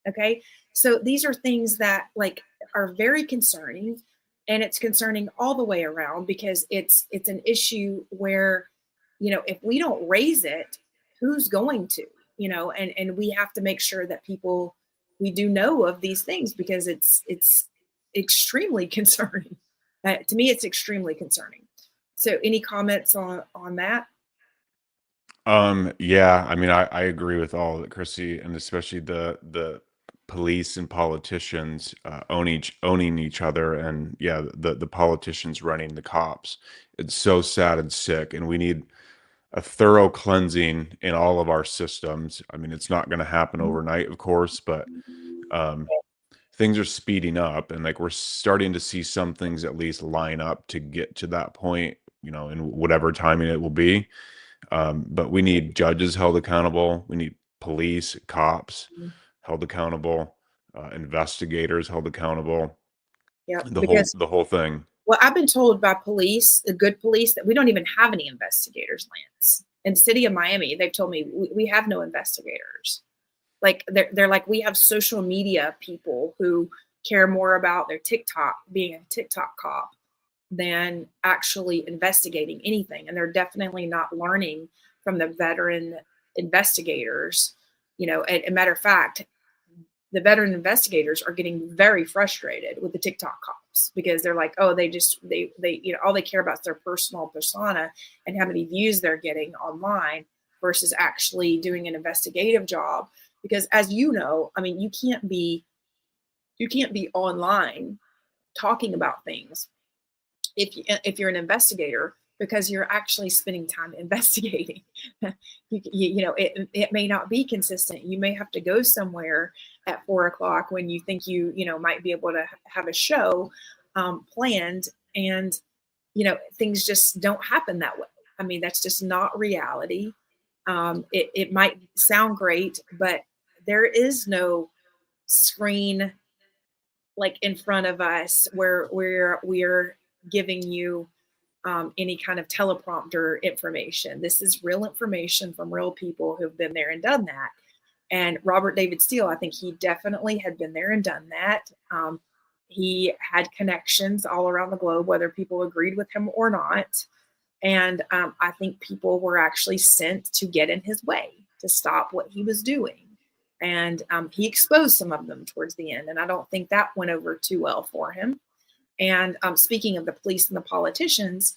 Okay. So these are things that, like, are very concerning, and it's concerning all the way around, because it's an issue where, if we don't raise it, who's going to, and we have to make sure that we do know of these things, because it's extremely concerning. To me, it's extremely concerning. So any comments on that? Yeah, I agree with all of it, Chrissy, and especially the police and politicians owning each other, and yeah, the politicians running the cops. It's so sad and sick, and we need a thorough cleansing in all of our systems. It's not going to happen overnight, of course, but things are speeding up, and like we're starting to see some things at least line up to get to that point, in whatever timing it will be. But we need judges held accountable. We need police, cops held accountable, investigators held accountable. Yeah, the whole thing. Well, I've been told by police, the good police, that we don't even have any investigators, Lance. In the city of Miami, they've told me we have no investigators. Like, they're like, we have social media people who care more about their TikTok, being a TikTok cop, than actually investigating anything. And they're definitely not learning from the veteran investigators. A matter of fact, the veteran investigators are getting very frustrated with the TikTok cops, because they're like, oh, they all they care about is their personal persona and how many views they're getting online, versus actually doing an investigative job. Because, as you know, you can't be online talking about things if you're an investigator, because you're actually spending time investigating. It may not be consistent. You may have to go somewhere at 4 o'clock when you think you might be able to have a show planned, and things just don't happen that way. I mean, that's just not reality. It might sound great, but there is no screen like in front of us where we're giving you any kind of teleprompter information. This is real information from real people who've been there and done that. And Robert David Steele, I think he definitely had been there and done that. He had connections all around the globe, whether people agreed with him or not. And I think people were actually sent to get in his way, to stop what he was doing. And he exposed some of them towards the end. And I don't think that went over too well for him. And speaking of the police and the politicians,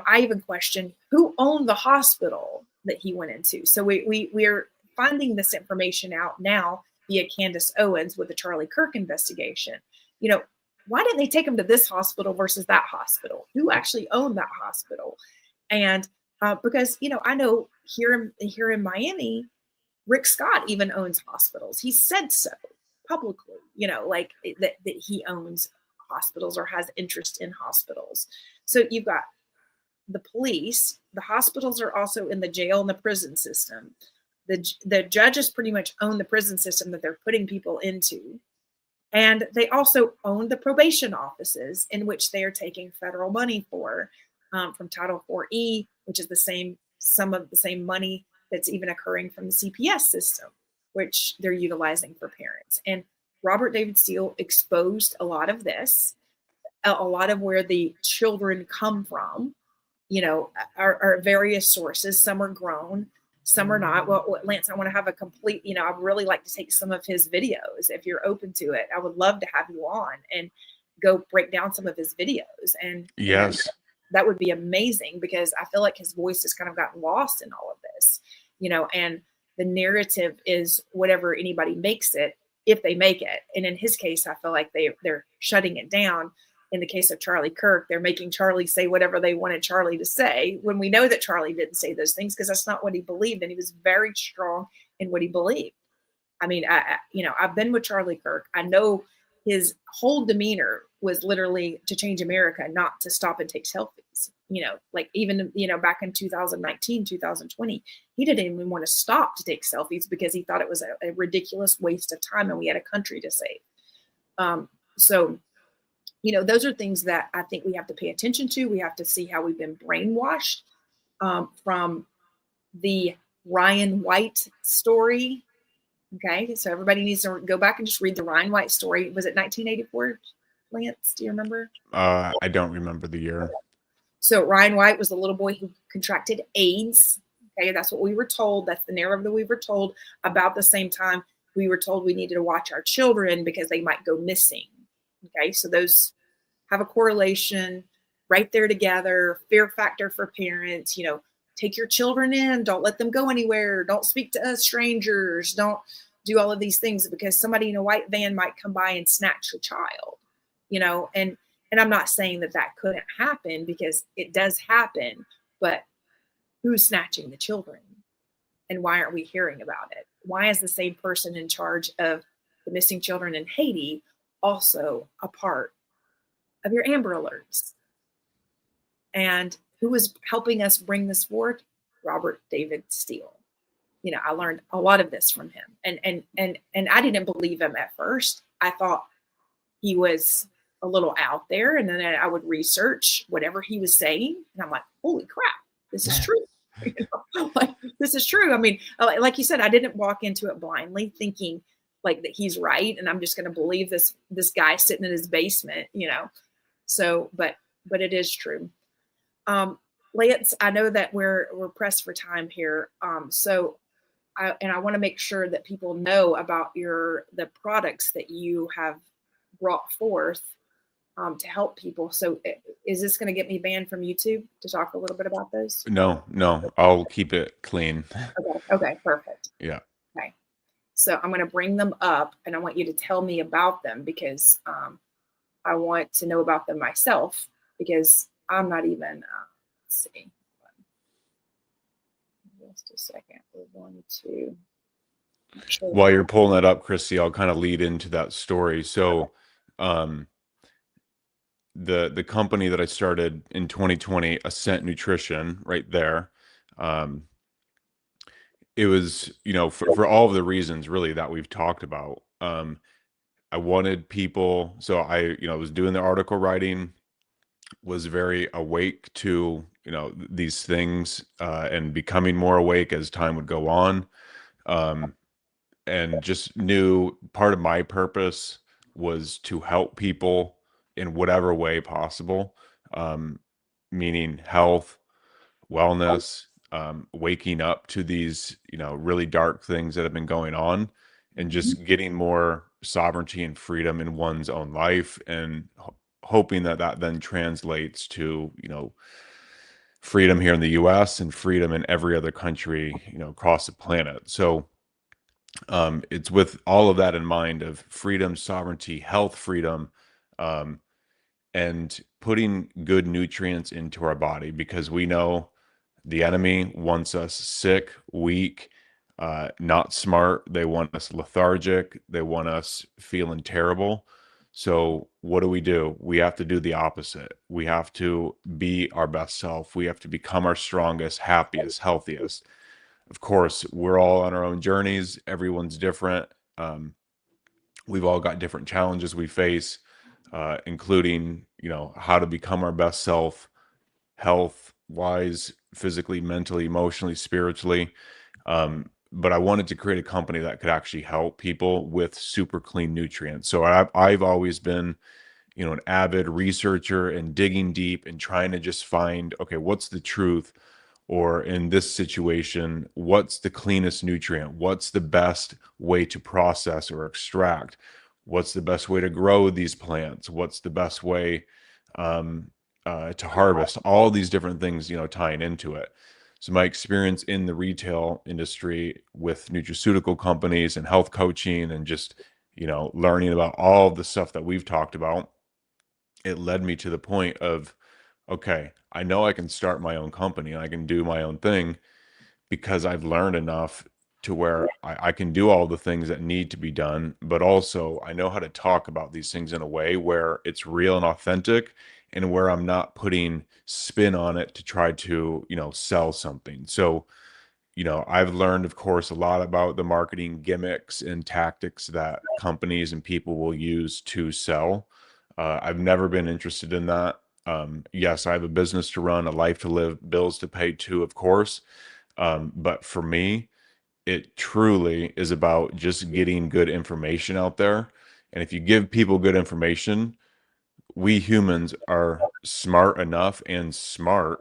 I even question who owned the hospital that he went into. So we're finding this information out now via Candace Owens with the Charlie Kirk investigation. Why didn't they take him to this hospital versus that hospital? Who actually owned that hospital? And because, I know here in Miami, Rick Scott even owns hospitals. He said so publicly, that he owns hospitals or has interest in hospitals. So you've got the police. The hospitals are also in the jail and the prison system. The judges pretty much own the prison system that they're putting people into. And they also own the probation offices in which they are taking federal money for, from Title 4E, which is some of the same money that's even occurring from the CPS system, which they're utilizing for parents. And Robert David Steele exposed a lot of this, a lot of where the children come from, are various sources. Some are grown, some are not. Well, Lance, I want to have a complete, I'd really like to take some of his videos. If you're open to it, I would love to have you on and go break down some of his videos. And yes, that would be amazing, because I feel like his voice has kind of gotten lost in all of this, and the narrative is whatever anybody makes it, if they make it. And in his case, I feel like they're shutting it down. In the case of Charlie Kirk, they're making Charlie say whatever they wanted Charlie to say, when we know that Charlie didn't say those things, because that's not what he believed. And he was very strong in what he believed. I mean, I've been with Charlie Kirk. I know his whole demeanor was literally to change America, not to stop and take selfies. Like even, back in 2019, 2020, he didn't even want to stop to take selfies because he thought it was a ridiculous waste of time and we had a country to save. So those are things that I think we have to pay attention to. We have to see how we've been brainwashed from the Ryan White story. Okay, so everybody needs to go back and just read the Ryan White story. Was it 1984, Lance? Do you remember? I don't remember the year. So Ryan White was the little boy who contracted AIDS. Okay, that's what we were told. That's the narrative that we were told. About the same time, we were told we needed to watch our children because they might go missing. Okay, so those have a correlation right there together. Fear factor for parents, take your children in, don't let them go anywhere. Don't speak to strangers. Don't do all of these things because somebody in a white van might come by and snatch your child, and I'm not saying that couldn't happen, because it does happen, but who's snatching the children and why aren't we hearing about it? Why is the same person in charge of the missing children in Haiti also a part of your Amber Alerts? And who was helping us bring this forward? Robert David Steele. I learned a lot of this from him, and I didn't believe him at first. I thought he was a little out there, and then I would research whatever he was saying, and I'm like, holy crap, this is true. This is true. I mean, like you said, I didn't walk into it blindly thinking like that he's right, and I'm just going to believe this guy sitting in his basement, So, but it is true. Lance, I know that we're pressed for time here. So I want to make sure that people know about the products that you have brought forth to help people. So is this going to get me banned from YouTube to talk a little bit about those? No, I'll keep it clean. Okay, perfect. Yeah. Okay. So I'm going to bring them up, and I want you to tell me about them, because I want to know about them myself, because I'm not even, let's see. Just a second. We're going to. While you're pulling that up, Christy, I'll kind of lead into that story. So, the company that I started in 2020, Ascent Nutrition, right there, it was, for all of the reasons really that we've talked about. I wanted people, so I was doing the article writing, was very awake to, these things, and becoming more awake as time would go on. And just knew part of my purpose was to help people in whatever way possible, meaning health, wellness, waking up to these, really dark things that have been going on, and just getting more sovereignty and freedom in one's own life, and hoping that that then translates to, freedom here in the US and freedom in every other country, across the planet. So it's with all of that in mind of freedom, sovereignty, health, freedom, and putting good nutrients into our body, because we know the enemy wants us sick, weak, not smart. They want us lethargic. They want us feeling terrible. So what do? We have to do the opposite. We have to be our best self. We have to become our strongest, happiest, healthiest. Of course, we're all on our own journeys. Everyone's different. We've all got different challenges we face, including, how to become our best self, health wise, physically, mentally, emotionally, spiritually. But I wanted to create a company that could actually help people with super clean nutrients. So I've always been, an avid researcher and digging deep and trying to just find, okay, what's the truth? Or in this situation, what's the cleanest nutrient? What's the best way to process or extract? What's the best way to grow these plants? What's the best way to harvest? All these different things, tying into it. So my experience in the retail industry with nutraceutical companies and health coaching, and just, learning about all of the stuff that we've talked about, it led me to the point of, okay, I know I can start my own company and I can do my own thing, because I've learned enough to where I can do all the things that need to be done, but also I know how to talk about these things in a way where it's real and authentic, and where I'm not putting spin on it to try to, sell something. So, I've learned, of course, a lot about the marketing gimmicks and tactics that companies and people will use to sell. I've never been interested in that. Yes, I have a business to run, a life to live, bills to pay too, of course. But for me, it truly is about just getting good information out there. And if you give people good information, we humans are smart enough and smart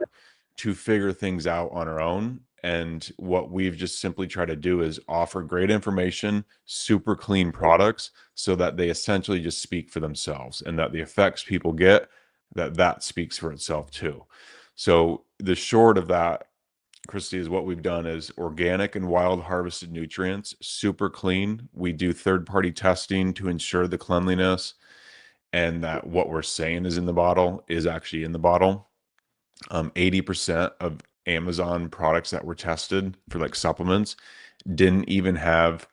to figure things out on our own. And what we've just simply tried to do is offer great information, super clean products, so that they essentially just speak for themselves, and that the effects people get, that speaks for itself too. So the short of that, Christy, is what we've done is organic and wild harvested nutrients, super clean. We do third-party testing to ensure the cleanliness, and that what we're saying is in the bottle is actually in the bottle. 80% of Amazon products that were tested for like supplements didn't even have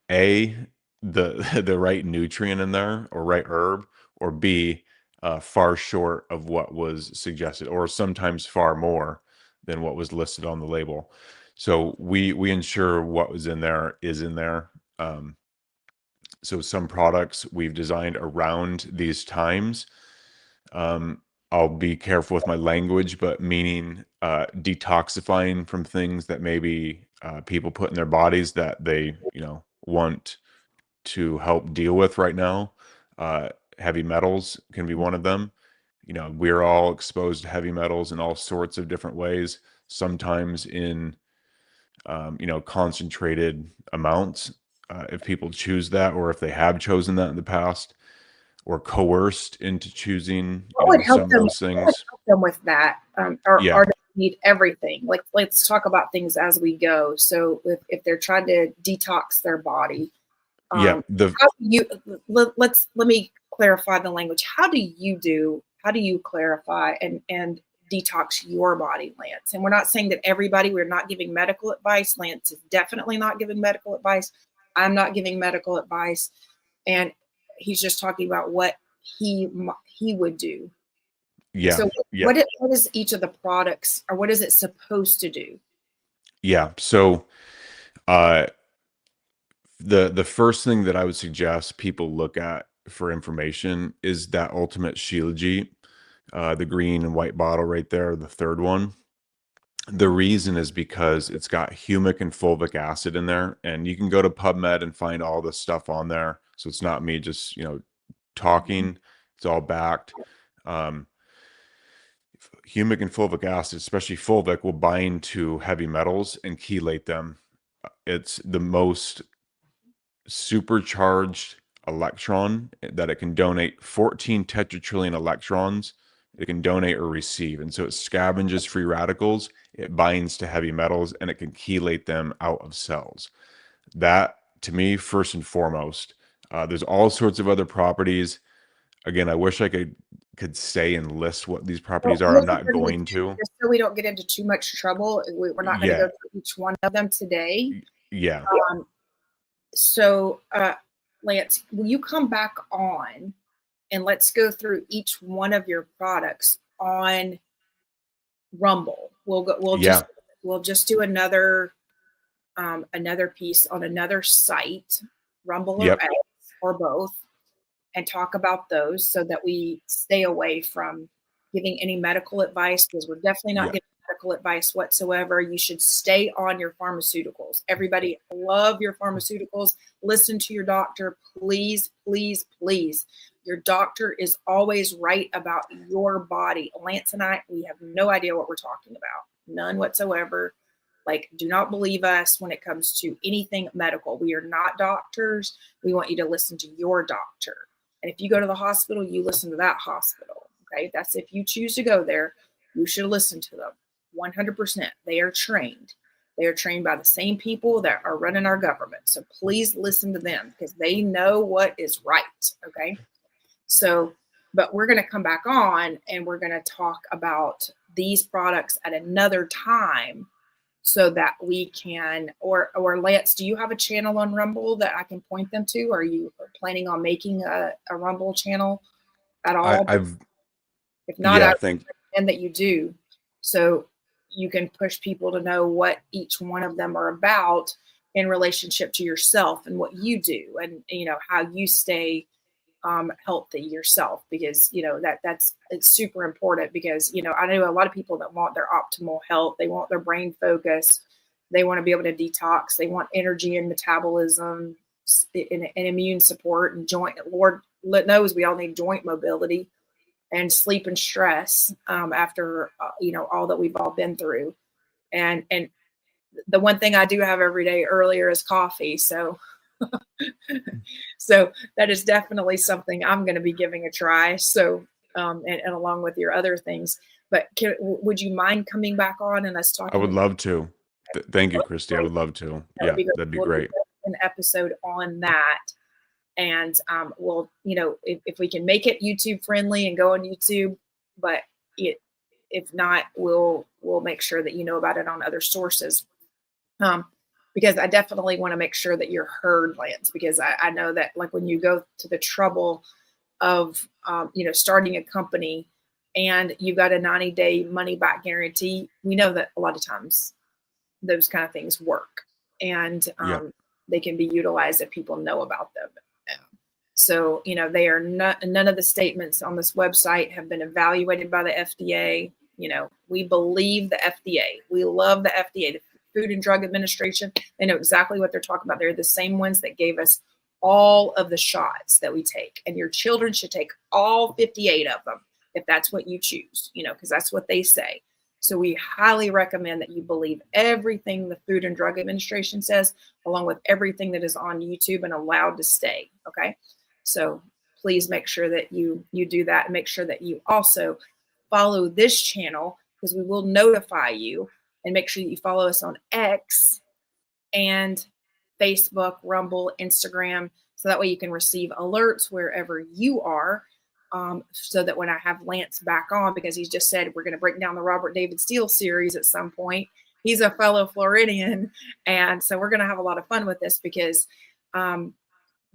A, the right nutrient in there, or right herb, or B, far short of what was suggested, or sometimes far more than what was listed on the label. So we ensure what was in there is in there. So some products we've designed around these times. I'll be careful with my language, but meaning detoxifying from things that maybe people put in their bodies that they, want to help deal with right now. Heavy metals can be one of them. We're all exposed to heavy metals in all sorts of different ways, sometimes in, concentrated amounts, if people choose that, or if they have chosen that in the past, or coerced into choosing, What would help some of them? those What would things. help them with that? Or Yeah. or do they need everything? Like, let's talk about things as we go. So if they're trying to detox their body, Yeah. how do you? Let me clarify the language. How do you clarify and detox your body, Lance. And we're not saying that everybody, we're not giving medical advice. Lance is definitely not giving medical advice. I'm not giving medical advice. And he's just talking about what he would do. Yeah. So Yeah. what is each of the products, or what is it supposed to do? Yeah. So uh the first thing that I would suggest people look at for information is that Ultimate Shilajit, the green and white bottle right there, the third one. The reason is because it's got humic and fulvic acid in there, and you can go to PubMed and find all this stuff on there. So it's not me just, talking. It's all backed. Um, Humic and fulvic acid, especially fulvic, will bind to heavy metals and chelate them. It's the most supercharged electron that it can donate 14 tetratrillion electrons it can donate or receive. And so it scavenges free radicals, it binds to heavy metals, and it can chelate them out of cells. That, to me, first and foremost. There's all sorts of other properties. Again, I wish I could say and list what these properties are. I'm not going to. Just so we don't get into too much trouble, we're not going to go through each one of them today. Yeah. So, Lance, will you come back on and let's go through each one of your products on Rumble? We'll just do another piece on another site, Rumble or X or both, and talk about those so that we stay away from giving any medical advice, because we're definitely not giving medical advice whatsoever. You should stay on your pharmaceuticals. Everybody, love your pharmaceuticals. Listen to your doctor, please, please, please. Your doctor is always right about your body. Lance and I, we have no idea what we're talking about. None whatsoever. Like, do not believe us when it comes to anything medical. We are not doctors. We want you to listen to your doctor. And if you go to the hospital, you listen to that hospital. Okay. That's if you choose to go there, you should listen to them 100%. They are trained. They are trained by the same people that are running our government. So please listen to them because they know what is right. Okay. So, but we're going to come back on and we're going to talk about these products at another time so that we can, or Lance, do you have a channel on Rumble that I can point them to? Are you planning on making a Rumble channel at all? If not, I recommend that you do, so you can push people to know what each one of them are about in relationship to yourself and what you do, and how you stay healthy yourself, because it's super important, because I know a lot of people that want their optimal health, they want their brain focus, they want to be able to detox, they want energy and metabolism and immune support and joint. Lord knows we all need joint mobility and sleep and stress after all that we've all been through, and the one thing I do have every day earlier is coffee, so so that is definitely something I'm going to be giving a try. So, and along with your other things, but would you mind coming back on and us talking? I would love to. Thank you, Christy. I would love to. That'd be great. An episode on that. And we'll, if we can make it YouTube friendly and go on YouTube, but if not, we'll make sure that you know about it on other sources. Because I definitely want to make sure that you're heard, Lance, because I know that, like, when you go to the trouble of, starting a company and you've got a 90-day money back guarantee, we know that a lot of times those kind of things work, and they can be utilized if people know about them. So, they are not, none of the statements on this website have been evaluated by the FDA. We believe the FDA. We love the FDA. The Food and Drug Administration, they know exactly what they're talking about. They're the same ones that gave us all of the shots that we take. And your children should take all 58 of them if that's what you choose, because that's what they say. So we highly recommend that you believe everything the Food and Drug Administration says, along with everything that is on YouTube and allowed to stay. Okay. So please make sure that you do that, and make sure that you also follow this channel, because we will notify you. And make sure that you follow us on X and Facebook, Rumble, Instagram, so that way you can receive alerts wherever you are. so that when I have Lance back on, because he's just said we're going to break down the Robert David Steele series at some point. He's a fellow Floridian, and so we're going to have a lot of fun with this because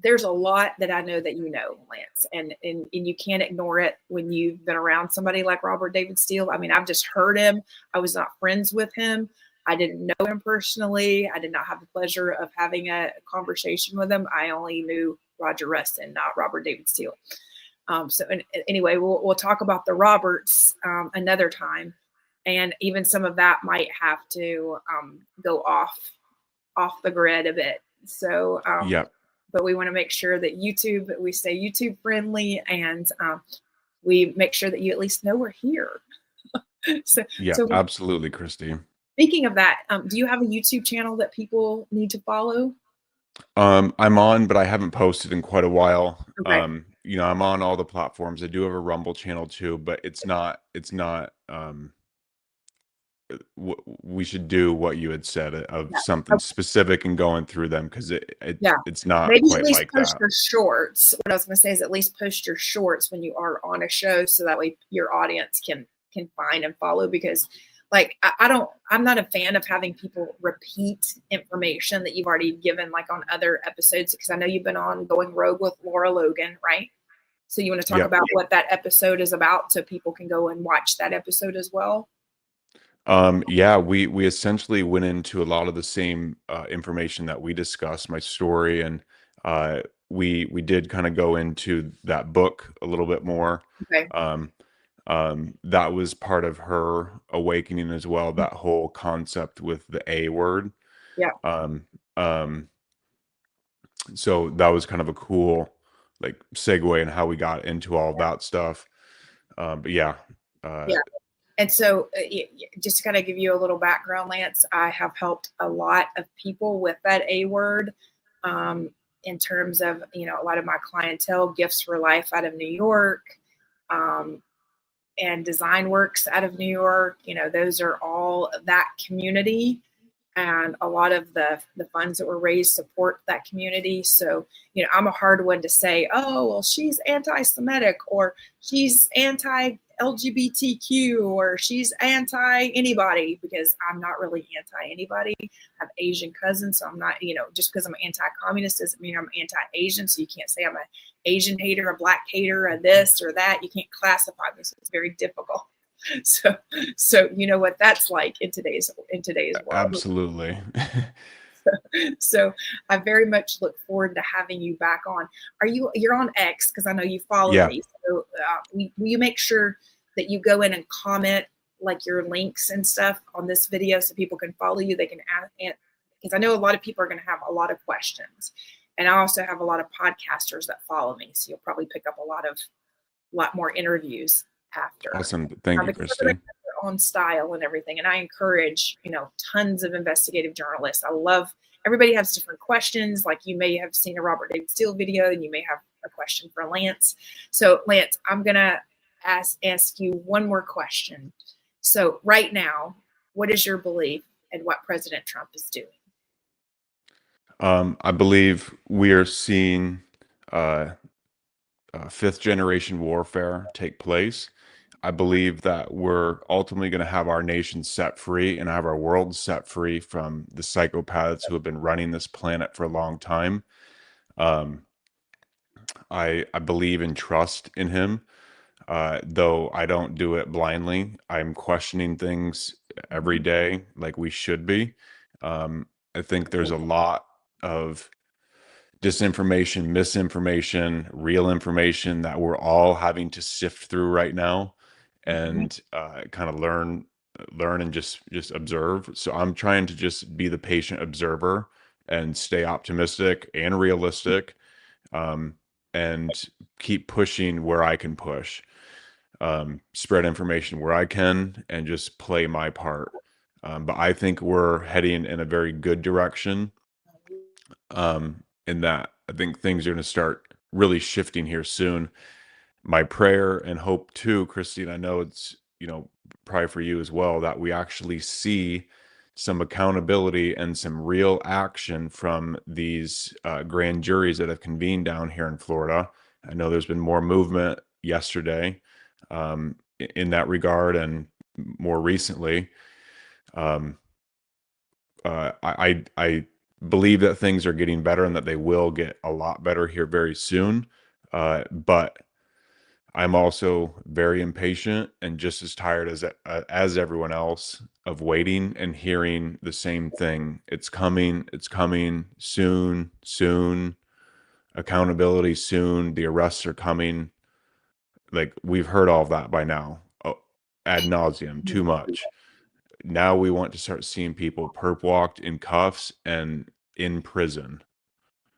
there's a lot that I know that you know, Lance, and you can't ignore it when you've been around somebody like Robert David Steele. I mean, I've just heard him. I was not friends with him. I didn't know him personally. I did not have the pleasure of having a conversation with him. I only knew Roger Rustin, not Robert David Steele. Anyway, we'll talk about the Roberts another time, and even some of that might have to go off the grid a bit. So, Yep. But we want to make sure that we stay YouTube friendly, and we make sure that you at least know we're here. Yeah, absolutely, Christi. Speaking of that, do you have a YouTube channel that people need to follow? I'm on, but I haven't posted in quite a while. Okay. I'm on all the platforms. I do have a Rumble channel too, but it's not we should do what you had said of something specific and going through them, because it's not maybe quite at least like post that. your shorts. What I was going to say is at least post your shorts when you are on a show, so that way your audience can find and follow, because I'm not a fan of having people repeat information that you've already given, like on other episodes, because I know you've been on Going Rogue with Laura Logan, right? So you want to talk about what that episode is about so people can go and watch that episode as well? Yeah, we essentially went into a lot of the same information that we discussed, my story, and we did kind of go into that book a little bit more. Okay. That was part of her awakening as well, that whole concept with the A word. Yeah. So that was kind of a cool like segue in how we got into all that stuff. But yeah. And so just to kind of give you a little background, Lance, I have helped a lot of people with that A word, in terms of, a lot of my clientele, Gifts for Life out of New York, and Design Works out of New York. Those are all that community, and a lot of the funds that were raised support that community. So, I'm a hard one to say, oh, well, she's anti-Semitic, or she's anti-LGBTQ, or she's anti-anybody, because I'm not really anti-anybody. I have Asian cousins, so I'm not, just because I'm anti-communist doesn't mean I'm anti-Asian. So you can't say I'm an Asian hater, a black hater, a this or that. You can't classify me, so it's very difficult. So you know what that's like in today's world. Absolutely. So I very much look forward to having you back on. You're on X, because I know you follow me. So will you make sure that you go in and comment like your links and stuff on this video so people can follow you? They can add, because I know a lot of people are going to have a lot of questions, and I also have a lot of podcasters that follow me. So you'll probably pick up a lot more interviews after. Awesome. Thank you, Christi. Their own style and everything. And I encourage, tons of investigative journalists. I love, everybody has different questions. Like you may have seen a Robert David Steele video, and you may have a question for Lance. So Lance, I'm going to ask you one more question. So right now, what is your belief in what President Trump is doing? I believe we are seeing fifth generation warfare take place. I believe that we're ultimately going to have our nation set free and have our world set free from the psychopaths who have been running this planet for a long time. I believe and trust in him, though I don't do it blindly. I'm questioning things every day like we should be. I think there's a lot of disinformation, misinformation, real information that we're all having to sift through right now, and kind of learn and just observe. So I'm trying to just be the patient observer and stay optimistic and realistic, and keep pushing where I can push, spread information where I can, and just play my part. But I think we're heading in a very good direction, in that I think things are going to start really shifting here soon. My prayer and hope too, Christine, I know it's, probably for you as well, that we actually see some accountability and some real action from these grand juries that have convened down here in Florida. I know there's been more movement, yesterday in that regard. And more recently, um, I believe that things are getting better and that they will get a lot better here very soon. But I'm also very impatient and just as tired as everyone else of waiting and hearing the same thing. It's coming. It's coming soon. Soon. Accountability soon. The arrests are coming. Like, we've heard all of that by now, ad nauseum, too much. Now we want to start seeing people perp walked in cuffs and in prison.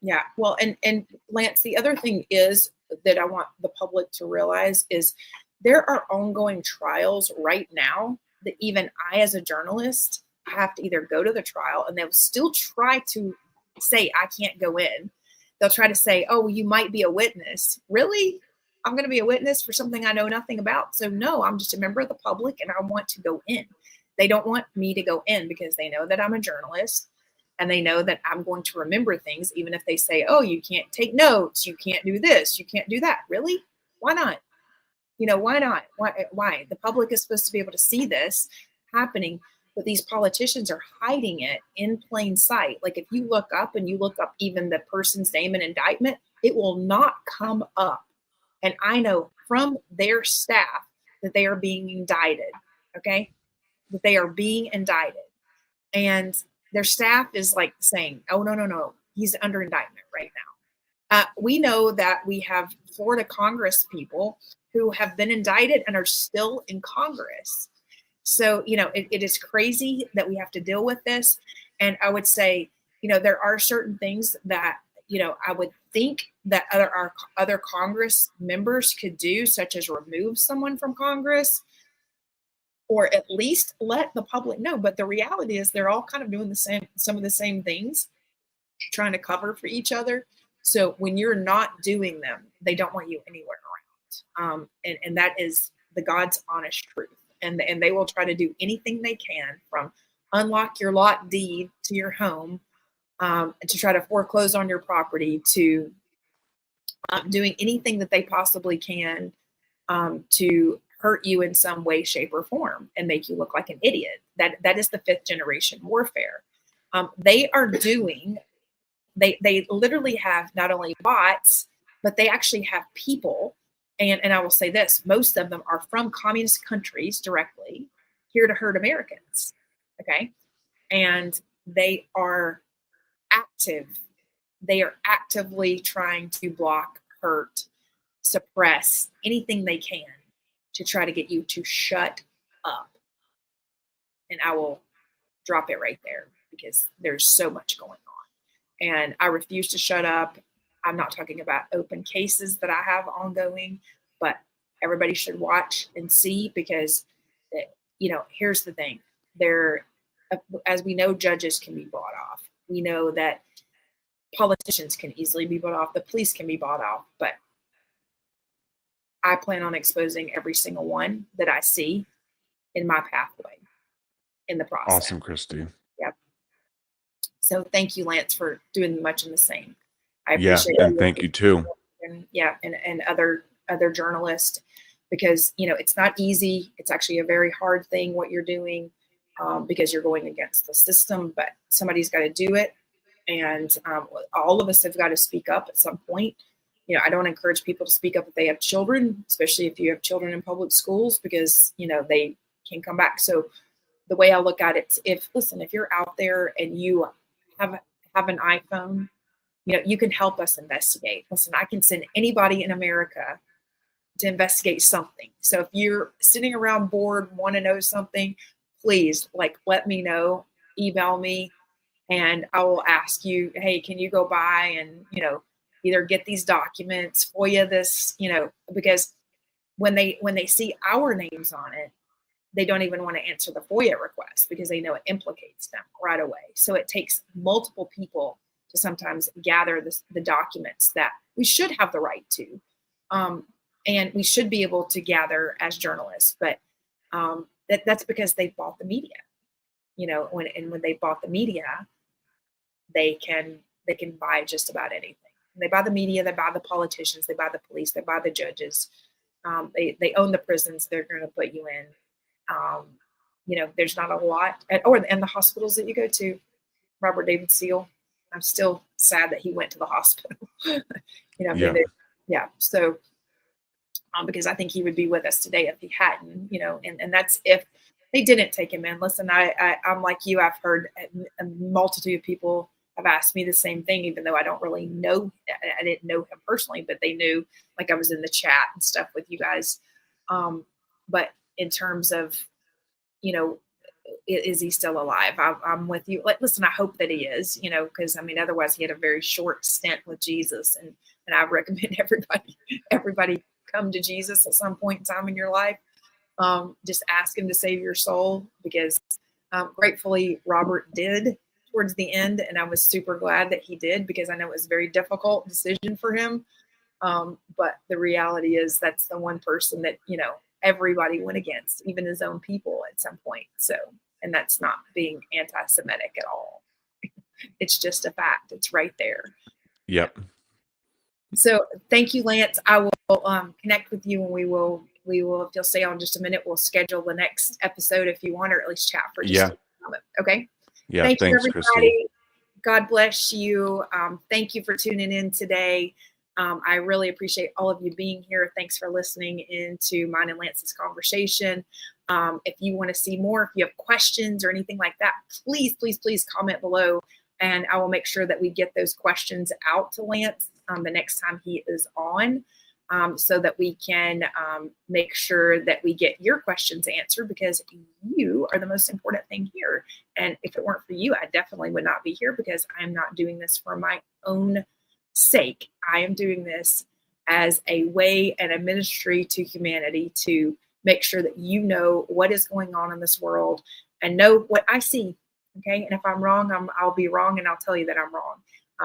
Yeah. Well, and Lance, the other thing is that I want the public to realize is there are ongoing trials right now that even I, as a journalist, have to either go to the trial, and they'll still try to say I can't go in. They'll try to say, oh, well, you might be a witness. Really? I'm going to be a witness for something I know nothing about. So no, I'm just a member of the public and I want to go in. They don't want me to go in because they know that I'm a journalist and they know that I'm going to remember things, even if they say, oh, you can't take notes, you can't do this, you can't do that. Really? Why not? Why not? Why? The public is supposed to be able to see this happening, but these politicians are hiding it in plain sight. Like, if you look up and you look up even the person's name and indictment, it will not come up. And I know from their staff that they are being indicted, okay? That they are being indicted. And their staff is like saying, oh, no, he's under indictment right now. We know that we have Florida Congress people who have been indicted and are still in Congress. So, it is crazy that we have to deal with this. And I would say, there are certain things that, I would think that other Congress members could do, such as remove someone from Congress, or at least let the public know. But the reality is they're all kind of doing some of the same things, trying to cover for each other. So when you're not doing them, they don't want you anywhere around. And that is the God's honest truth. And they will try to do anything they can, from unlock your lot deed to your home, to try to foreclose on your property, to doing anything that they possibly can to hurt you in some way, shape, or form and make you look like an idiot. That is the 5th generation warfare. They literally have not only bots, but they actually have people. And I will say this, most of them are from communist countries directly here to hurt Americans. Okay. And they are active. They are actively trying to block, hurt, suppress anything they can to try to get you to shut up. And I will drop it right there because there's so much going on. And I refuse to shut up. I'm not talking about open cases that I have ongoing, but everybody should watch and see, because, here's the thing. As we know, judges can be bought off. We know that politicians can easily be bought off. The police can be bought off, but I plan on exposing every single one that I see in my pathway in the process. Awesome, Christi. Yep. So thank you, Lance, for doing much in the same. I Yeah, appreciate and thank you too. And other journalists, because it's not easy. It's actually a very hard thing what you're doing, because you're going against the system. But somebody's got to do it, and all of us have got to speak up at some point. I don't encourage people to speak up if they have children, especially if you have children in public schools, because they can come back. So the way I look at it, if you're out there and you have an iPhone, you can help us investigate. Listen, I can send anybody in America to investigate something. So if you're sitting around bored, want to know something, please let me know, email me, and I will ask you, hey, can you go by and, either get these documents, FOIA this, because when they see our names on it, they don't even want to answer the FOIA request because they know it implicates them right away. So it takes multiple people to sometimes gather the documents that we should have the right to. And we should be able to gather as journalists, but that's because they bought the media. When they bought the media, they can buy just about anything. And they buy the media, they buy the politicians, they buy the police, they buy the judges. They own the prisons they're going to put you in. There's not a lot and the hospitals that you go to. Robert David Steele, I'm still sad that he went to the hospital. So because I think he would be with us today if he hadn't, and that's if they didn't take him in. Listen, I'm like you. I've heard a multitude of people have asked me the same thing, even though I don't really know. I didn't know him personally, but they knew, like I was in the chat and stuff with you guys. But in terms of, is he still alive? I'm with you. Listen, I hope that he is, because otherwise he had a very short stint with Jesus, and I recommend everybody come to Jesus at some point in time in your life. Just ask him to save your soul, because gratefully Robert did towards the end, and I was super glad that he did, because I know it was a very difficult decision for him. But the reality is that's the one person that, everybody went against, even his own people at some point. So, and that's not being anti-Semitic at all. It's just a fact. It's right there. Yep. So thank you, Lance. I will connect with you, and we will, if you'll stay on just a minute, we'll schedule the next episode if you want, or at least chat for just a moment. Okay. Yeah. Thanks, thanks, everybody. Christi. God bless you. Thank you for tuning in today. I really appreciate all of you being here. Thanks for listening into mine and Lance's conversation. If you want to see more, if you have questions or anything like that, please, please, please comment below, and I will make sure that we get those questions out to Lance the next time he is on, so that we can make sure that we get your questions answered, because you are the most important thing here. And if it weren't for you, I definitely would not be here, because I'm not doing this for my own sake. I am doing this as a way and a ministry to humanity, to make sure that you know what is going on in this world and know what I see. Okay. And if I'm wrong, I'll be wrong, and I'll tell you that I'm wrong.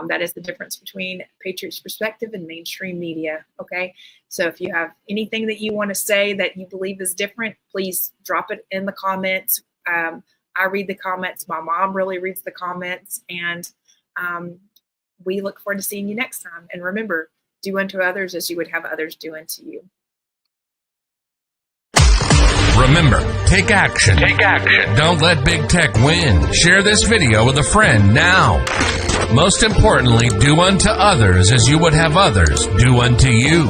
That is the difference between Patriots Perspective and mainstream media. Okay. So if you have anything that you want to say that you believe is different, please drop it in the comments. I read the comments. My mom really reads the comments, and we look forward to seeing you next time. And remember, do unto others as you would have others do unto you. Remember, take action. Take action. Don't let big tech win. Share this video with a friend now. Most importantly, do unto others as you would have others do unto you.